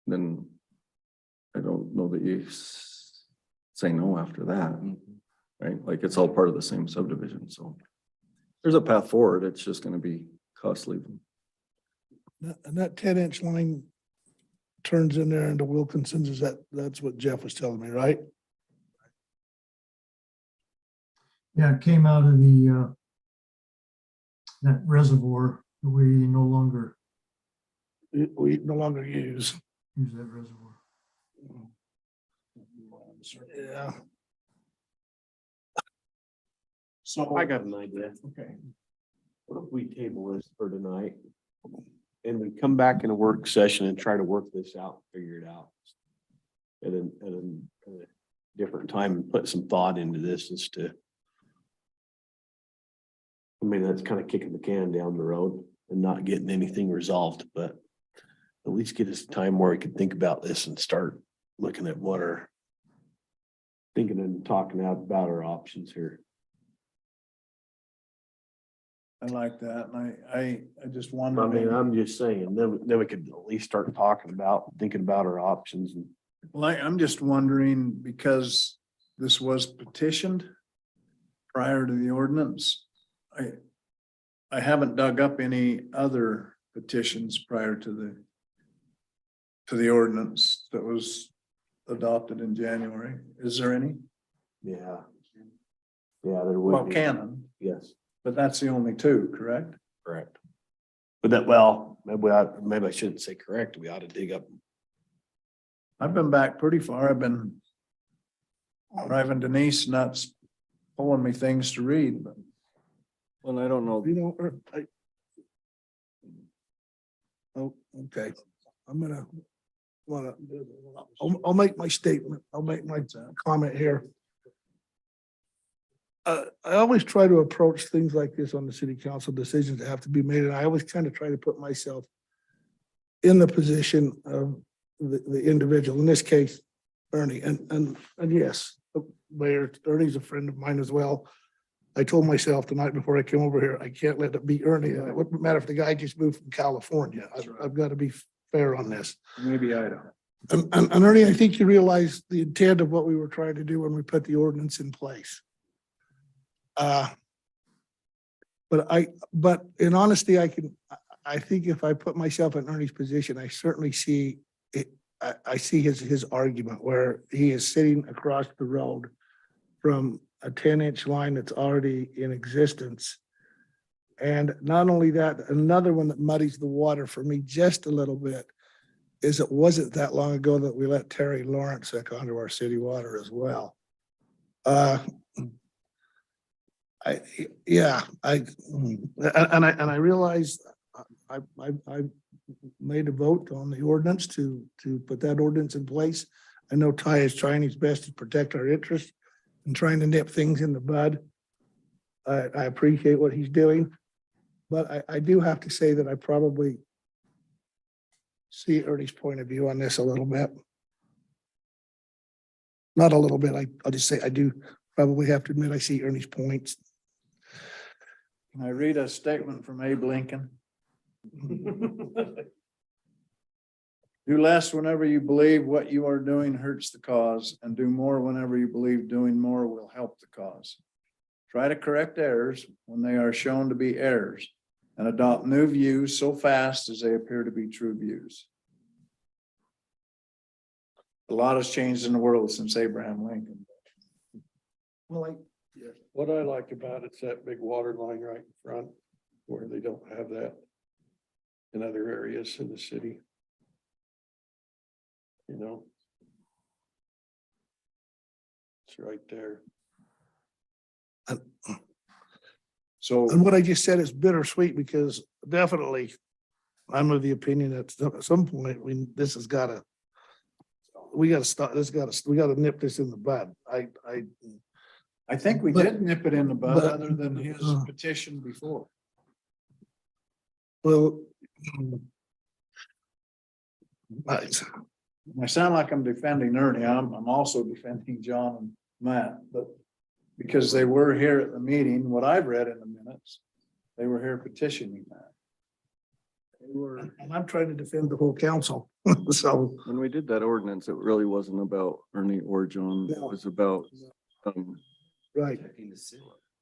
then I don't know that you say no after that, right? Like it's all part of the same subdivision, so there's a path forward. It's just gonna be costly. And that 10-inch line turns in there into Wilkinson's, that's what Jeff was telling me, right? Yeah, it came out of the, that reservoir that we no longer We no longer use. use that reservoir. Yeah. So I got an idea. Okay. What if we table this for tonight? And we come back in a work session and try to work this out, figure it out. At a different time and put some thought into this as to. I mean, that's kind of kicking the can down the road and not getting anything resolved, but at least get us time where we can think about this and start looking at what our thinking and talking out about our options here. I like that. And I just I wonder. mean, I'm just saying, then we could at least start talking about, thinking about our options and. Well, I'm just wondering, because this was petitioned prior to the ordinance. I haven't dug up any other petitions prior to the ordinance that was adopted in January. Is there any? Yeah. Yeah, there Well, would be. canon, Yes, but that's the only two, correct? correct. But that, well, maybe I shouldn't say correct. We ought to dig up. I've been back pretty far. I've been driving Denise nuts, pulling me things to read, but Well, I don't know. You know, oh, okay, I'm gonna, I'll make my statement, I'll make my comment here. I always try to approach things like this on the city council, decisions that have to be made, and I always kind of try to put myself in the position of the individual, in this case, Ernie, and yes, Mayor, Ernie's a friend of mine as well. I told myself the night before I came over here, I can't let it be Ernie. It wouldn't matter if the guy just moved from California. I've got to be fair on this. maybe I don't. And Ernie, I think you realize the intent of what we were trying to do when we put the ordinance in place. But in honesty, I think if I put myself in Ernie's position, I certainly see it. I see his argument where he is sitting across the road from a 10-inch line that's already in existence. And not only that, another one that muddies the water for me just a little bit is it wasn't that long ago that we let Terry Lawrence hook onto our city water as well. I realize I made a vote on the ordinance to put that ordinance in place. I know Ty is trying his best to protect our interests and trying to nip things in the bud. I appreciate what he's doing, but I do have to say that I probably see Ernie's point of view on this a little bit. Not a little bit, I'll just say I do probably have to admit I see Ernie's points. Can I read a statement from Abe Lincoln? Do less whenever you believe what you are doing hurts the cause, and do more whenever you believe doing more will help the cause. Try to correct errors when they are shown to be errors, and adopt new views so fast as they appear to be true views. A lot has changed in the world since Abraham Lincoln. Well, What I like about it's that big water line right in front, where they don't have that in other areas in the city. You know? It's right there. So and what I just said is bittersweet because definitely I'm of the opinion that at some point we gotta stop, we gotta nip this in the bud. I think we But- did nip it in the bud, but- other than his petition before. Well. I sound like I'm defending Ernie. I'm also defending John and Matt, but because they were here at the meeting, what I've read in the minutes, they were here petitioning that. They were, And I'm trying to defend the whole council, so. When we did that ordinance, it really wasn't about Ernie or John. It No. was about, Right.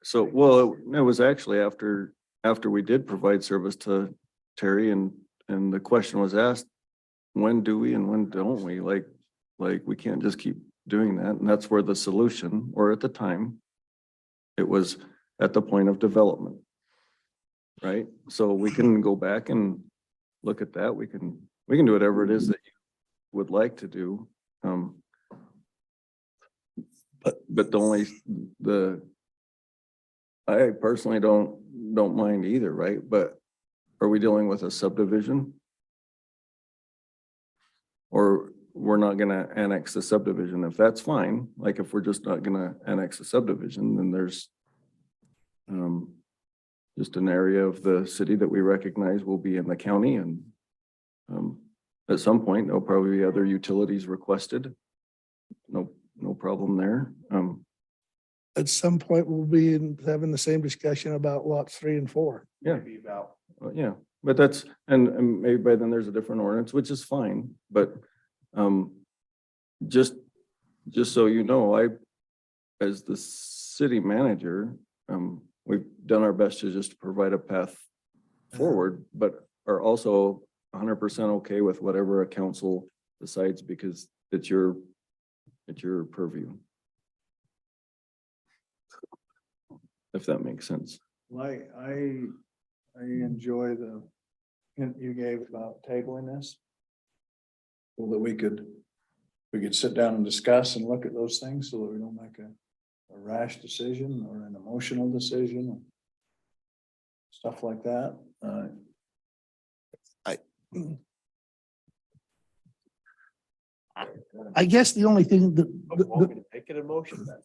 so, well, it was actually after we did provide service to Terry and the question was asked, when do we and when don't we? Like we can't just keep doing that. And that's where the solution, or at the time, it was at the point of development. Right? So we can go back and look at that. We can do whatever it is that you would like to do. But I personally don't mind either, right? But are we dealing with a subdivision? Or we're not gonna annex the subdivision? If that's fine, like if we're just not gonna annex the subdivision, then there's just an area of the city that we recognize will be in the county and at some point, there'll probably be other utilities requested no problem there. At some point, we'll be having the same discussion about lots 3 and 4. Yeah. Yeah, but that's, and maybe by then there's a different ordinance, which is fine, but, just so you know, as the city manager, we've done our best to just provide a path forward, but are also 100% okay with whatever a council decides because it's your purview. If that makes sense. I enjoy the hint you gave about tabling this. So that we could sit down and discuss and look at those things so that we don't make a rash decision or an emotional decision. Or stuff like that. I guess the only thing that, Make it a motion then.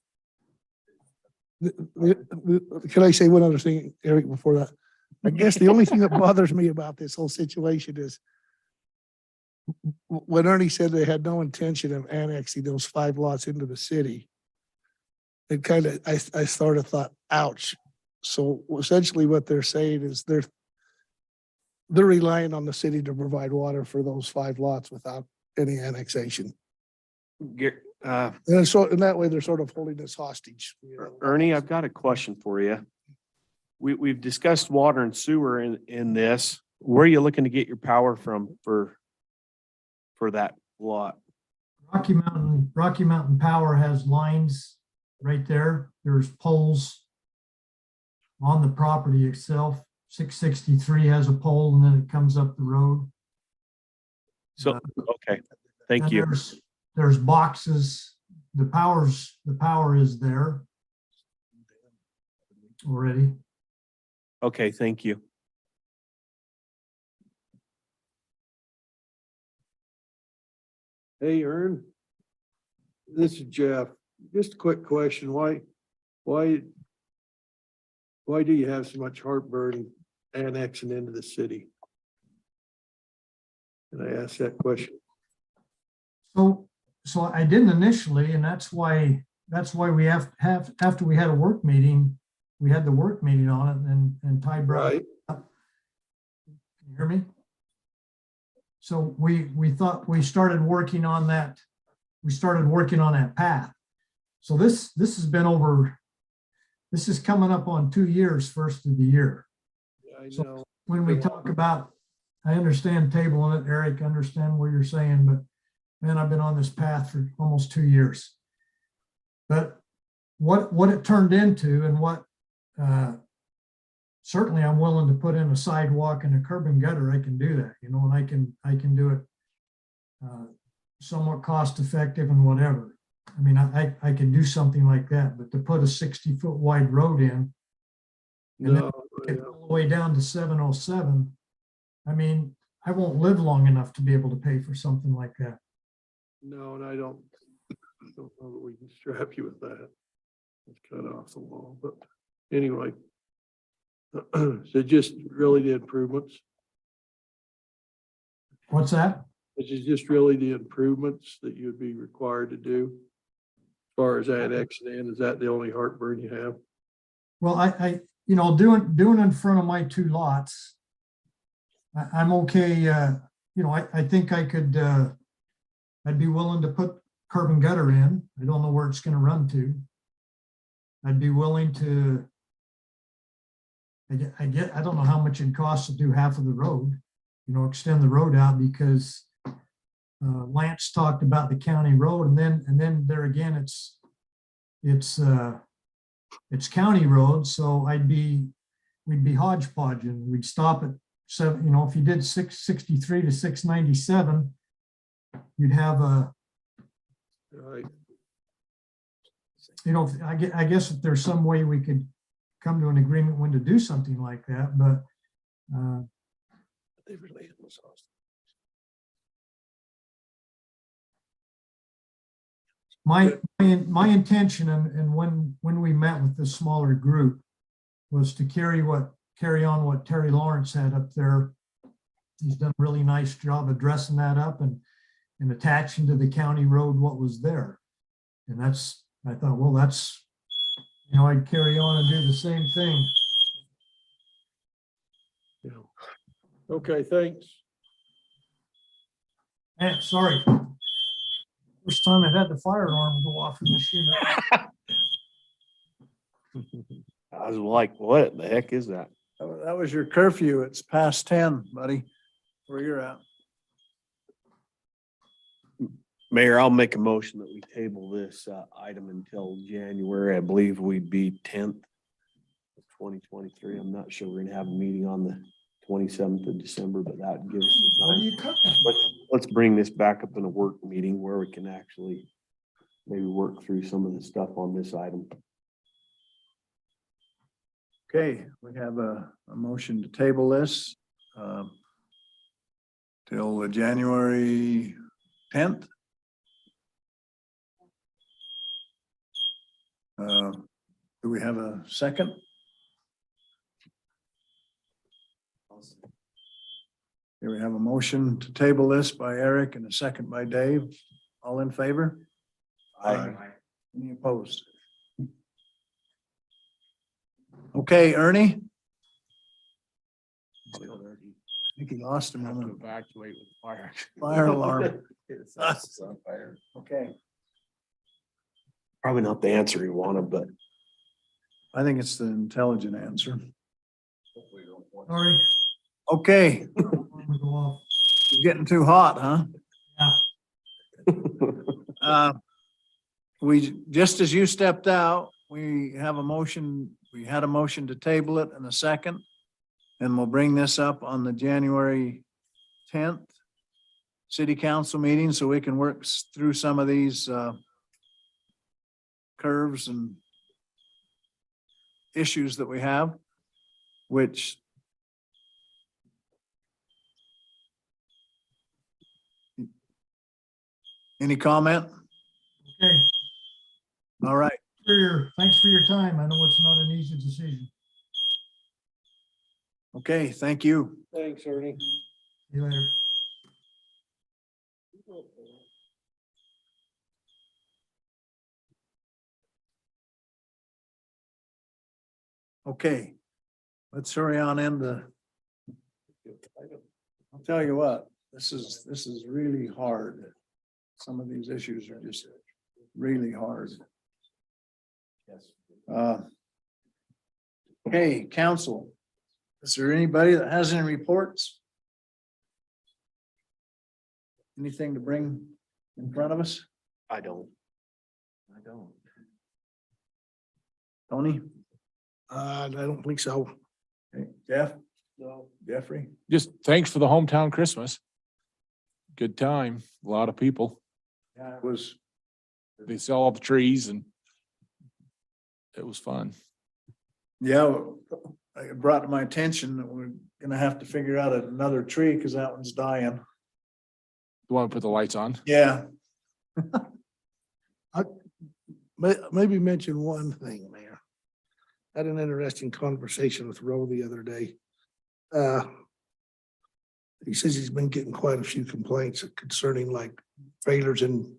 can I say one other thing, Eric, before that? I guess the only thing that bothers me about this whole situation is when Ernie said they had no intention of annexing those 5 lots into the city, it kind of, I sort of thought, ouch. So essentially what they're saying is they're relying on the city to provide water for those 5 lots without any annexation. And so in that way, they're sort of holding us hostage. Ernie, I've got a question for you. We've discussed water and sewer in this. Where are you looking to get your power from for that lot? Rocky Mountain Power has lines right there. There's poles on the property itself. 663 has a pole and then it comes up the road. So, okay, thank And you. There's boxes. The power is there already. Okay, thank you. Hey, Ern. This is Jeff. Just a quick question. Why do you have so much heartburn annexing into the city? Can I ask that question? So I didn't initially, and that's why we have after we had a work meeting, we had the work meeting on it and Ty brought it up. Can you hear me? So we thought we started working on that. We started working on that path. So this has been over, this is coming up on 2 years, first of the year. I So know. when we talk about, I understand tabling it, Eric, I understand what you're saying, but man, I've been on this path for almost 2 years. But what it turned into and what certainly I'm willing to put in a sidewalk and a curb and gutter, I can do that, and I can do it somewhat cost effective and whatever. I mean, I can do something like that, but to put a 60-foot wide road in and then get all the way down to 707, I mean, I won't live long enough to be able to pay for something like that. No, and I don't know that we can strap you with that. It's kind of off the wall, but anyway. So just really the improvements. What's that? This is just really the improvements that you would be required to do. As far as annexing in, is that the only heartburn you have? Well, I doing in front of my 2 lots, I'm okay. I think I could, I'd be willing to put curb and gutter in. I don't know where it's going to run to. I'd be willing to, I don't know how much it costs to do half of the road, extend the road out, because Lance talked about the county road, and then there again, it's county road. So we'd be hodgepodging. We'd stop at 7, if you did 663 to 697, you'd have a, Right. I guess if there's some way we could come to an agreement when to do something like that, but They really was awesome. my intention and when we met with this smaller group was to carry on what Terry Lawrence had up there. He's done a really nice job addressing that up and attaching to the county road what was there. And I thought, well, I'd carry on and do the same thing. Yeah. Okay, thanks. Sorry. First time I've had the fire alarm go off in this unit. I was like, what the heck is that? That was your curfew. It's past 10, buddy, where you're at. Mayor, I'll make a motion that we table this item until January. I believe we'd be 10th of 2023. I'm not sure we're gonna have a meeting on the 27th of December, but that gives us What are time. you cooking? Let's bring this back up in a work meeting where we can actually maybe work through some of the stuff on this item. Okay, we have a motion to table this till the January 10th. Do we have a second? Here we have a motion to table this by Eric and a second by Dave. All in favor? Any opposed? Okay, Ernie? I think he lost him Have on to the evacuate with fire. fire alarm. Fire. Okay. Probably not the answer he wanted, but I think it's the intelligent answer. Sorry. Okay, Alarm would go off. it's getting too hot, huh? Yeah. We, just as you stepped out, we had a motion to table it in a second. And we'll bring this up on the January 10th city council meeting so we can work through some of these curves and issues that we have, which any comment? Okay. All right. Thanks for your time. I know it's not an easy decision. Okay, thank you. Thanks, Ernie. See you later. Okay, let's hurry on into. I'll tell you what, this is really hard. Some of these issues are just really hard. Okay, council. Is there anybody that has any reports? Anything to bring in front of us? I don't. Tony? I don't think so. Okay, Jeff? No. Jeffrey? Just thanks for the hometown Christmas. Good time, a lot of people. Yeah, it was. They sell all the trees and it was fun. Yeah, it brought to my attention that we're gonna have to figure out another tree because that one's dying. You want to put the lights on? Yeah. Maybe mention one thing, Mayor. Had an interesting conversation with Roe the other day. He says he's been getting quite a few complaints concerning like trailers and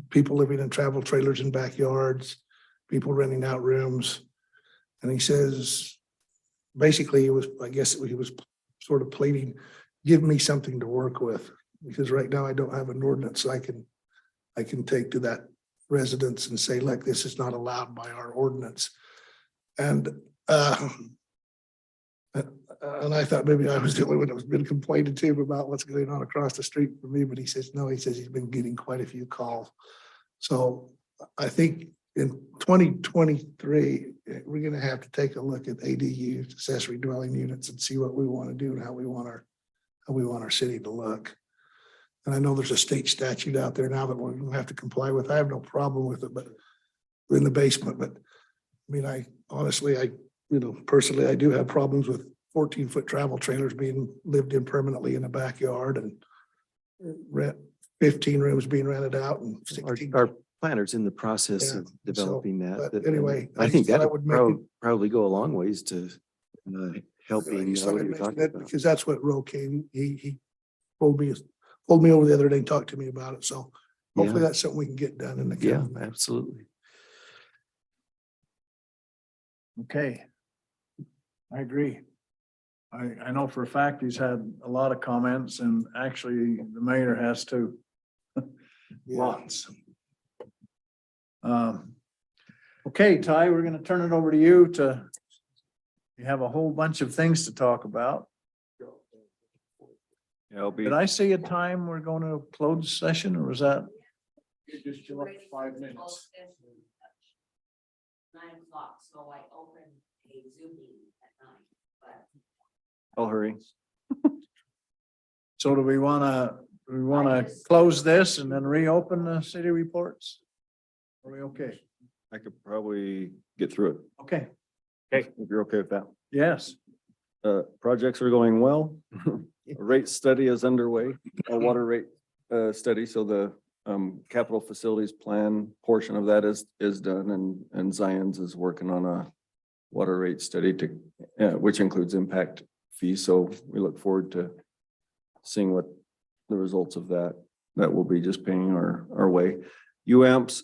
people living in travel trailers in backyards, people renting out rooms. And he says, basically, I guess he was sort of pleading, give me something to work with. Because right now I don't have an ordinance I can take to that residence and say, look, this is not allowed by our ordinance. And I thought maybe I was the only one that was been complaining to him about what's going on across the street from me, but he says, no, he says he's been getting quite a few calls. So I think in 2023, we're going to have to take a look at ADUs, accessory dwelling units, and see what we want to do and how we want our city to look. And I know there's a state statute out there now that we're going to have to comply with. I have no problem with it, but we're in the basement. But I mean, personally, I do have problems with 14-foot travel trailers being lived in permanently in a backyard and 15 rooms being rented out and 16. Our planner's in the process Yeah, of developing that. but anyway, I think I that would make would it- probably go a long ways to helping. He's what not you're gonna talking mention it about. because that's what Roe came, he pulled me over the other day and talked to me about it. So Hopefully Yeah. that's something we can get done in the Yeah, county. absolutely. Okay. I agree. I know for a fact he's had a lot of comments and actually the mayor has too. Lots. Okay, Ty, we're gonna turn it over to you to, you have a whole bunch of things to talk about. Yeah, I'll be, Did I see a time we're going to close session or was that? Just give up 5 minutes. 9 o'clock, so I opened a Zoom meeting at 9, but. I'll hurry. So do we wanna close this and then reopen the city reports? Are we okay? I could probably get through it. Okay, If you're okay with that. yes. Projects are going well. A rate study is underway, a water rate study, so the capital facilities plan portion of that is done and Zion's is working on a water rate study to, which includes impact fees, so we look forward to seeing what the results of that will be just paying our way. UAMPS,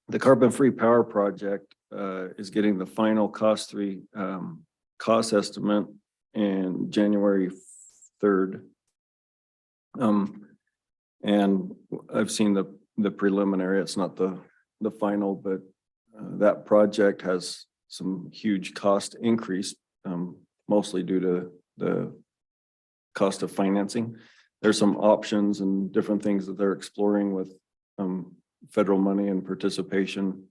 the carbon-free power project is getting the final cost estimate in January 3rd. And I've seen the preliminary, it's not the final, but that project has some huge cost increase, mostly due to the cost of financing. There's some options and different things that they're exploring with federal money and participation.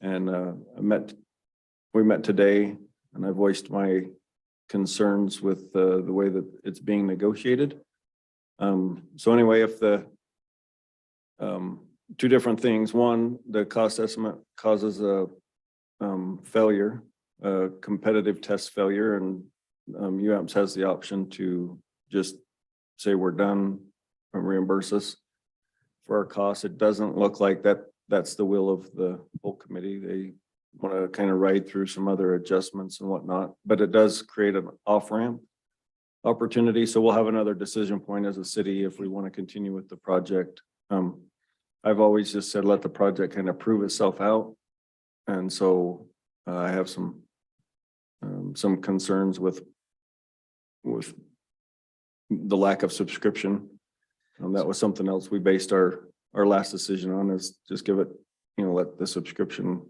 And we met today and I voiced my concerns with the way that it's being negotiated. So anyway, if the two different things, one, the cost estimate causes a failure, a competitive test failure, and UAMPS has the option to just say we're done and reimburse us for our costs. It doesn't look like that's the will of the whole committee. They want to kind of ride through some other adjustments and whatnot, but it does create an off-ramp opportunity. So we'll have another decision point as a city if we want to continue with the project. I've always just said, let the project kind of prove itself out. And so I have some concerns with the lack of subscription. That was something else we based our last decision on, is just give it, let the subscription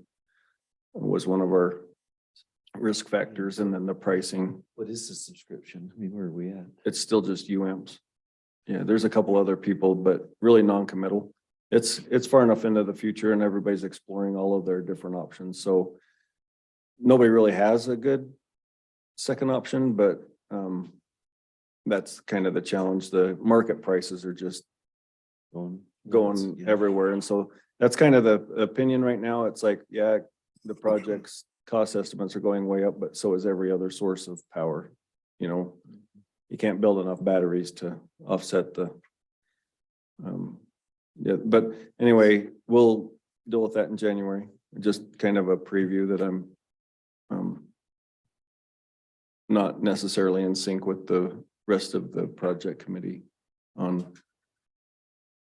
was one of our risk factors, and then the pricing. What is the subscription? I mean, where are we at? It's still just UAMPS. Yeah, there's a couple other people, but really non-committal. It's far enough into the future and everybody's exploring all of their different options. So nobody really has a good second option, but that's kind of the challenge. The market prices are just going everywhere. And so that's kind of the opinion right now. It's like, yeah, the project's cost estimates are going way up, but so is every other source of power. You can't build enough batteries to offset the yeah, but anyway, we'll deal with that in January. Just kind of a preview that I'm not necessarily in sync with the rest of the project committee on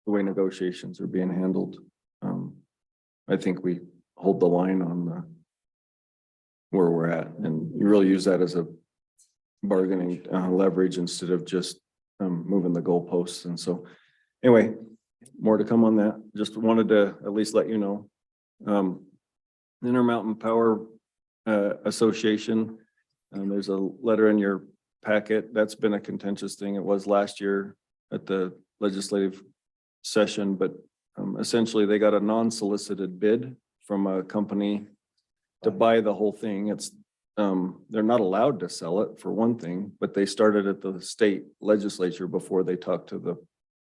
the way negotiations are being handled. I think we hold the line on where we're at, and you really use that as a bargaining leverage instead of just moving the goalposts. And so anyway, more to come on that. Just wanted to at least let you know. Intermountain Power Association, there's a letter in your packet. That's been a contentious thing. It was last year at the legislative session, but essentially they got a non-solicited bid from a company to buy the whole thing. It's they're not allowed to sell it, for one thing, but they started at the state legislature before they talked to the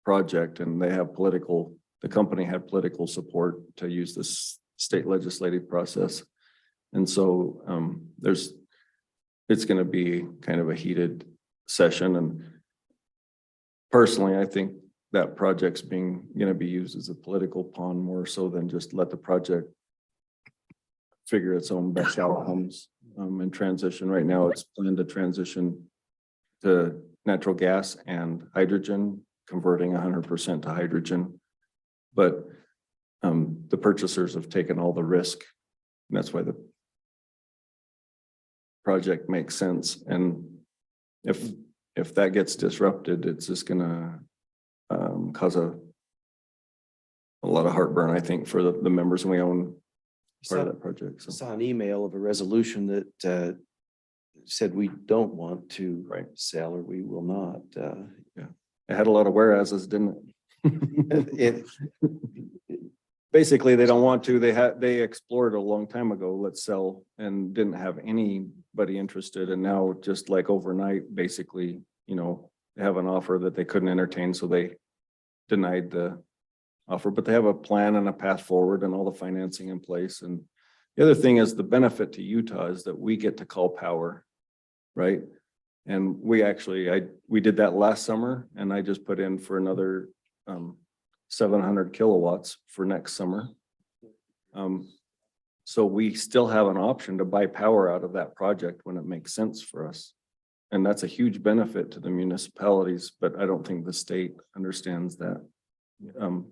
project, and they have the company had political support to use this state legislative process. And so it's going to be kind of a heated session. And personally, I think that project's going to be used as a political pawn more so than just let the project figure its own best outcomes and transition. Right now, it's planned to transition to natural gas and hydrogen, converting 100% to hydrogen. But the purchasers have taken all the risk. And that's why the project makes sense. And if that gets disrupted, it's just gonna cause a lot of heartburn, I think, for the members, and we own part of that project. I So, saw an email of a resolution that said we don't want to Right. sell or we will not. it had a lot of whereases, didn't it? It, Basically, they don't want to. They explored a long time ago, let's sell, and didn't have anybody interested. And now just like overnight, basically, they have an offer that they couldn't entertain, so they denied the offer, but they have a plan and a path forward and all the financing in place. And the other thing is the benefit to Utah is that we get to call power, right? And we did that last summer, and I just put in for another 700 kilowatts for next summer. So we still have an option to buy power out of that project when it makes sense for us. And that's a huge benefit to the municipalities, but I don't think the state understands that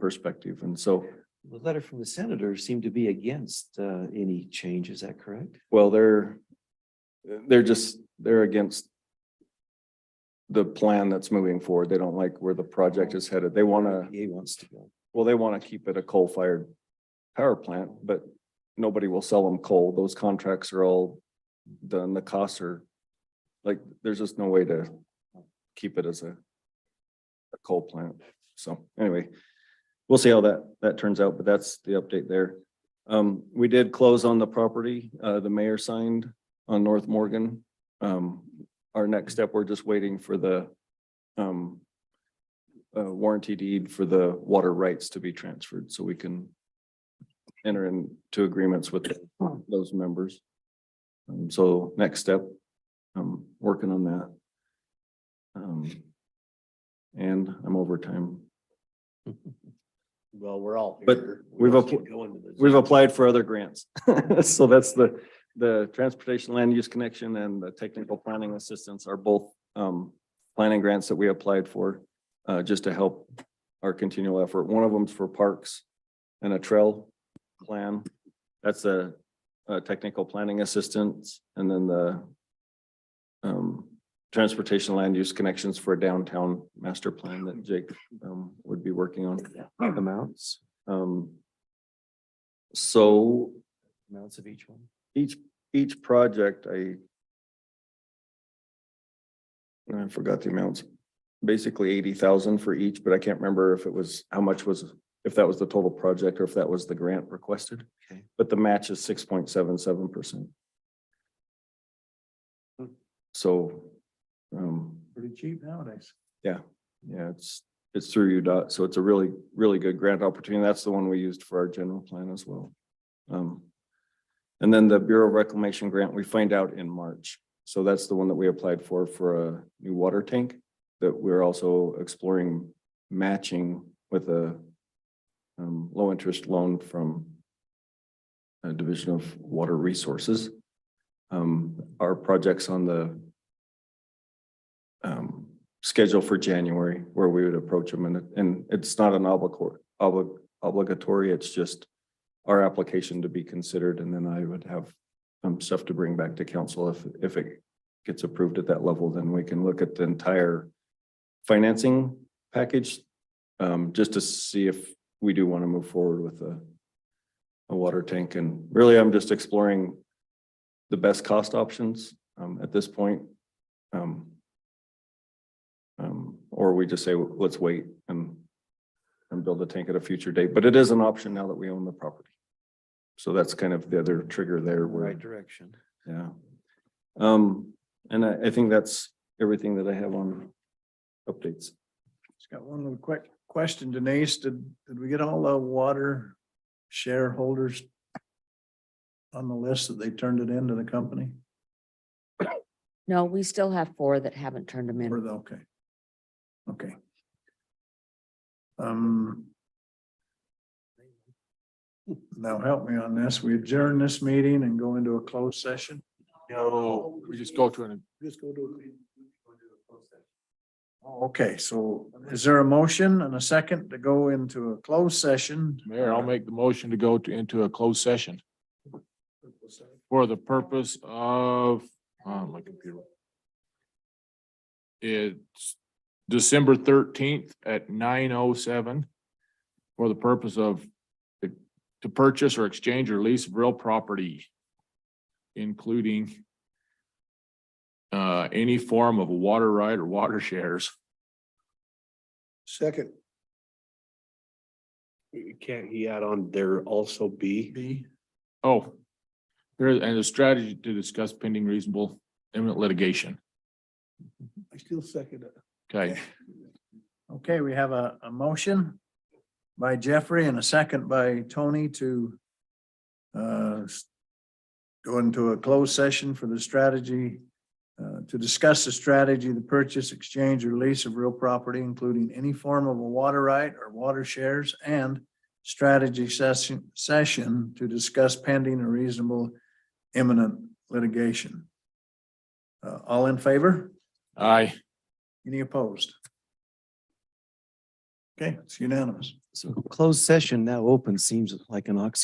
perspective. And so, the letter from the senator seemed to be against any change. Is that correct? well, they're against the plan that's moving forward. They don't like where the project is headed. They want to, EPA wants to go. well, they want to keep it a coal-fired power plant, but nobody will sell them coal. Those contracts are all done. The costs are like, there's just no way to keep it as a coal plant. So anyway, we'll see how that turns out, but that's the update there. We did close on the property. The mayor signed on North Morgan. Our next step, we're just waiting for the warranty deed for the water rights to be transferred so we can enter into agreements with those members. So next step, I'm working on that. And I'm over time. Well, we're all But here. we've We're also appl- going to the- We've applied for other grants. So that's the transportation land use connection and the technical planning assistance are both planning grants that we applied for just to help our continual effort. One of them's for parks and a trail plan. That's a technical planning assistance, and then the transportation land use connections for a downtown master plan that Jake would be working on. Amounts, So amounts of each one. each project, I forgot the amounts, basically 80,000 for each, but I can't remember if if that was the total project or if that was the grant requested. Okay. But the match is 6.77%. So, Pretty cheap nowadays. yeah, it's through UDOT, so it's a really, really good grant opportunity. That's the one we used for our general plan as well. And then the Bureau of Reclamation grant, we find out in March. So that's the one that we applied for a new water tank that we're also exploring matching with a low interest loan from a Division of Water Resources. Our project's on the schedule for January where we would approach them, and it's not an obligatory, it's just our application to be considered, and then I would have stuff to bring back to council if it gets approved at that level. Then we can look at the entire financing package just to see if we do want to move forward with a water tank. And really, I'm just exploring the best cost options at this point. Or we just say, let's wait and build a tank at a future date. But it is an option now that we own the property. So that's kind of the other trigger there where, Right direction. yeah. And I think that's everything that I have on updates. Just got one little quick question, Denise. Did we get all the water shareholders on the list that they turned it into the company? No, we still have 4 that haven't turned them in. Okay. Okay. Now help me on this. We adjourn this meeting and go into a closed session. No, we just go to an Just go to. Okay, so is there a motion and a second to go into a closed session? Mayor, I'll make the motion to go into a closed session for the purpose of, my computer. It's December 13th at 9:07 for the purpose of to purchase or exchange or lease of real property, including any form of a water right or water shares. Second. Can't he add on there also be? B. Oh, there, and a strategy to discuss pending reasonable imminent litigation. I still second it. Okay, Okay, we have a motion by Jeffrey and a second by Tony to go into a closed session for the strategy, to discuss the strategy, the purchase, exchange, or lease of real property, including any form of a water right or water shares, and strategy session to discuss pending or reasonable imminent litigation. All in favor? aye. Any opposed? Okay, it's unanimous. So closed session now open seems like an oxymoron.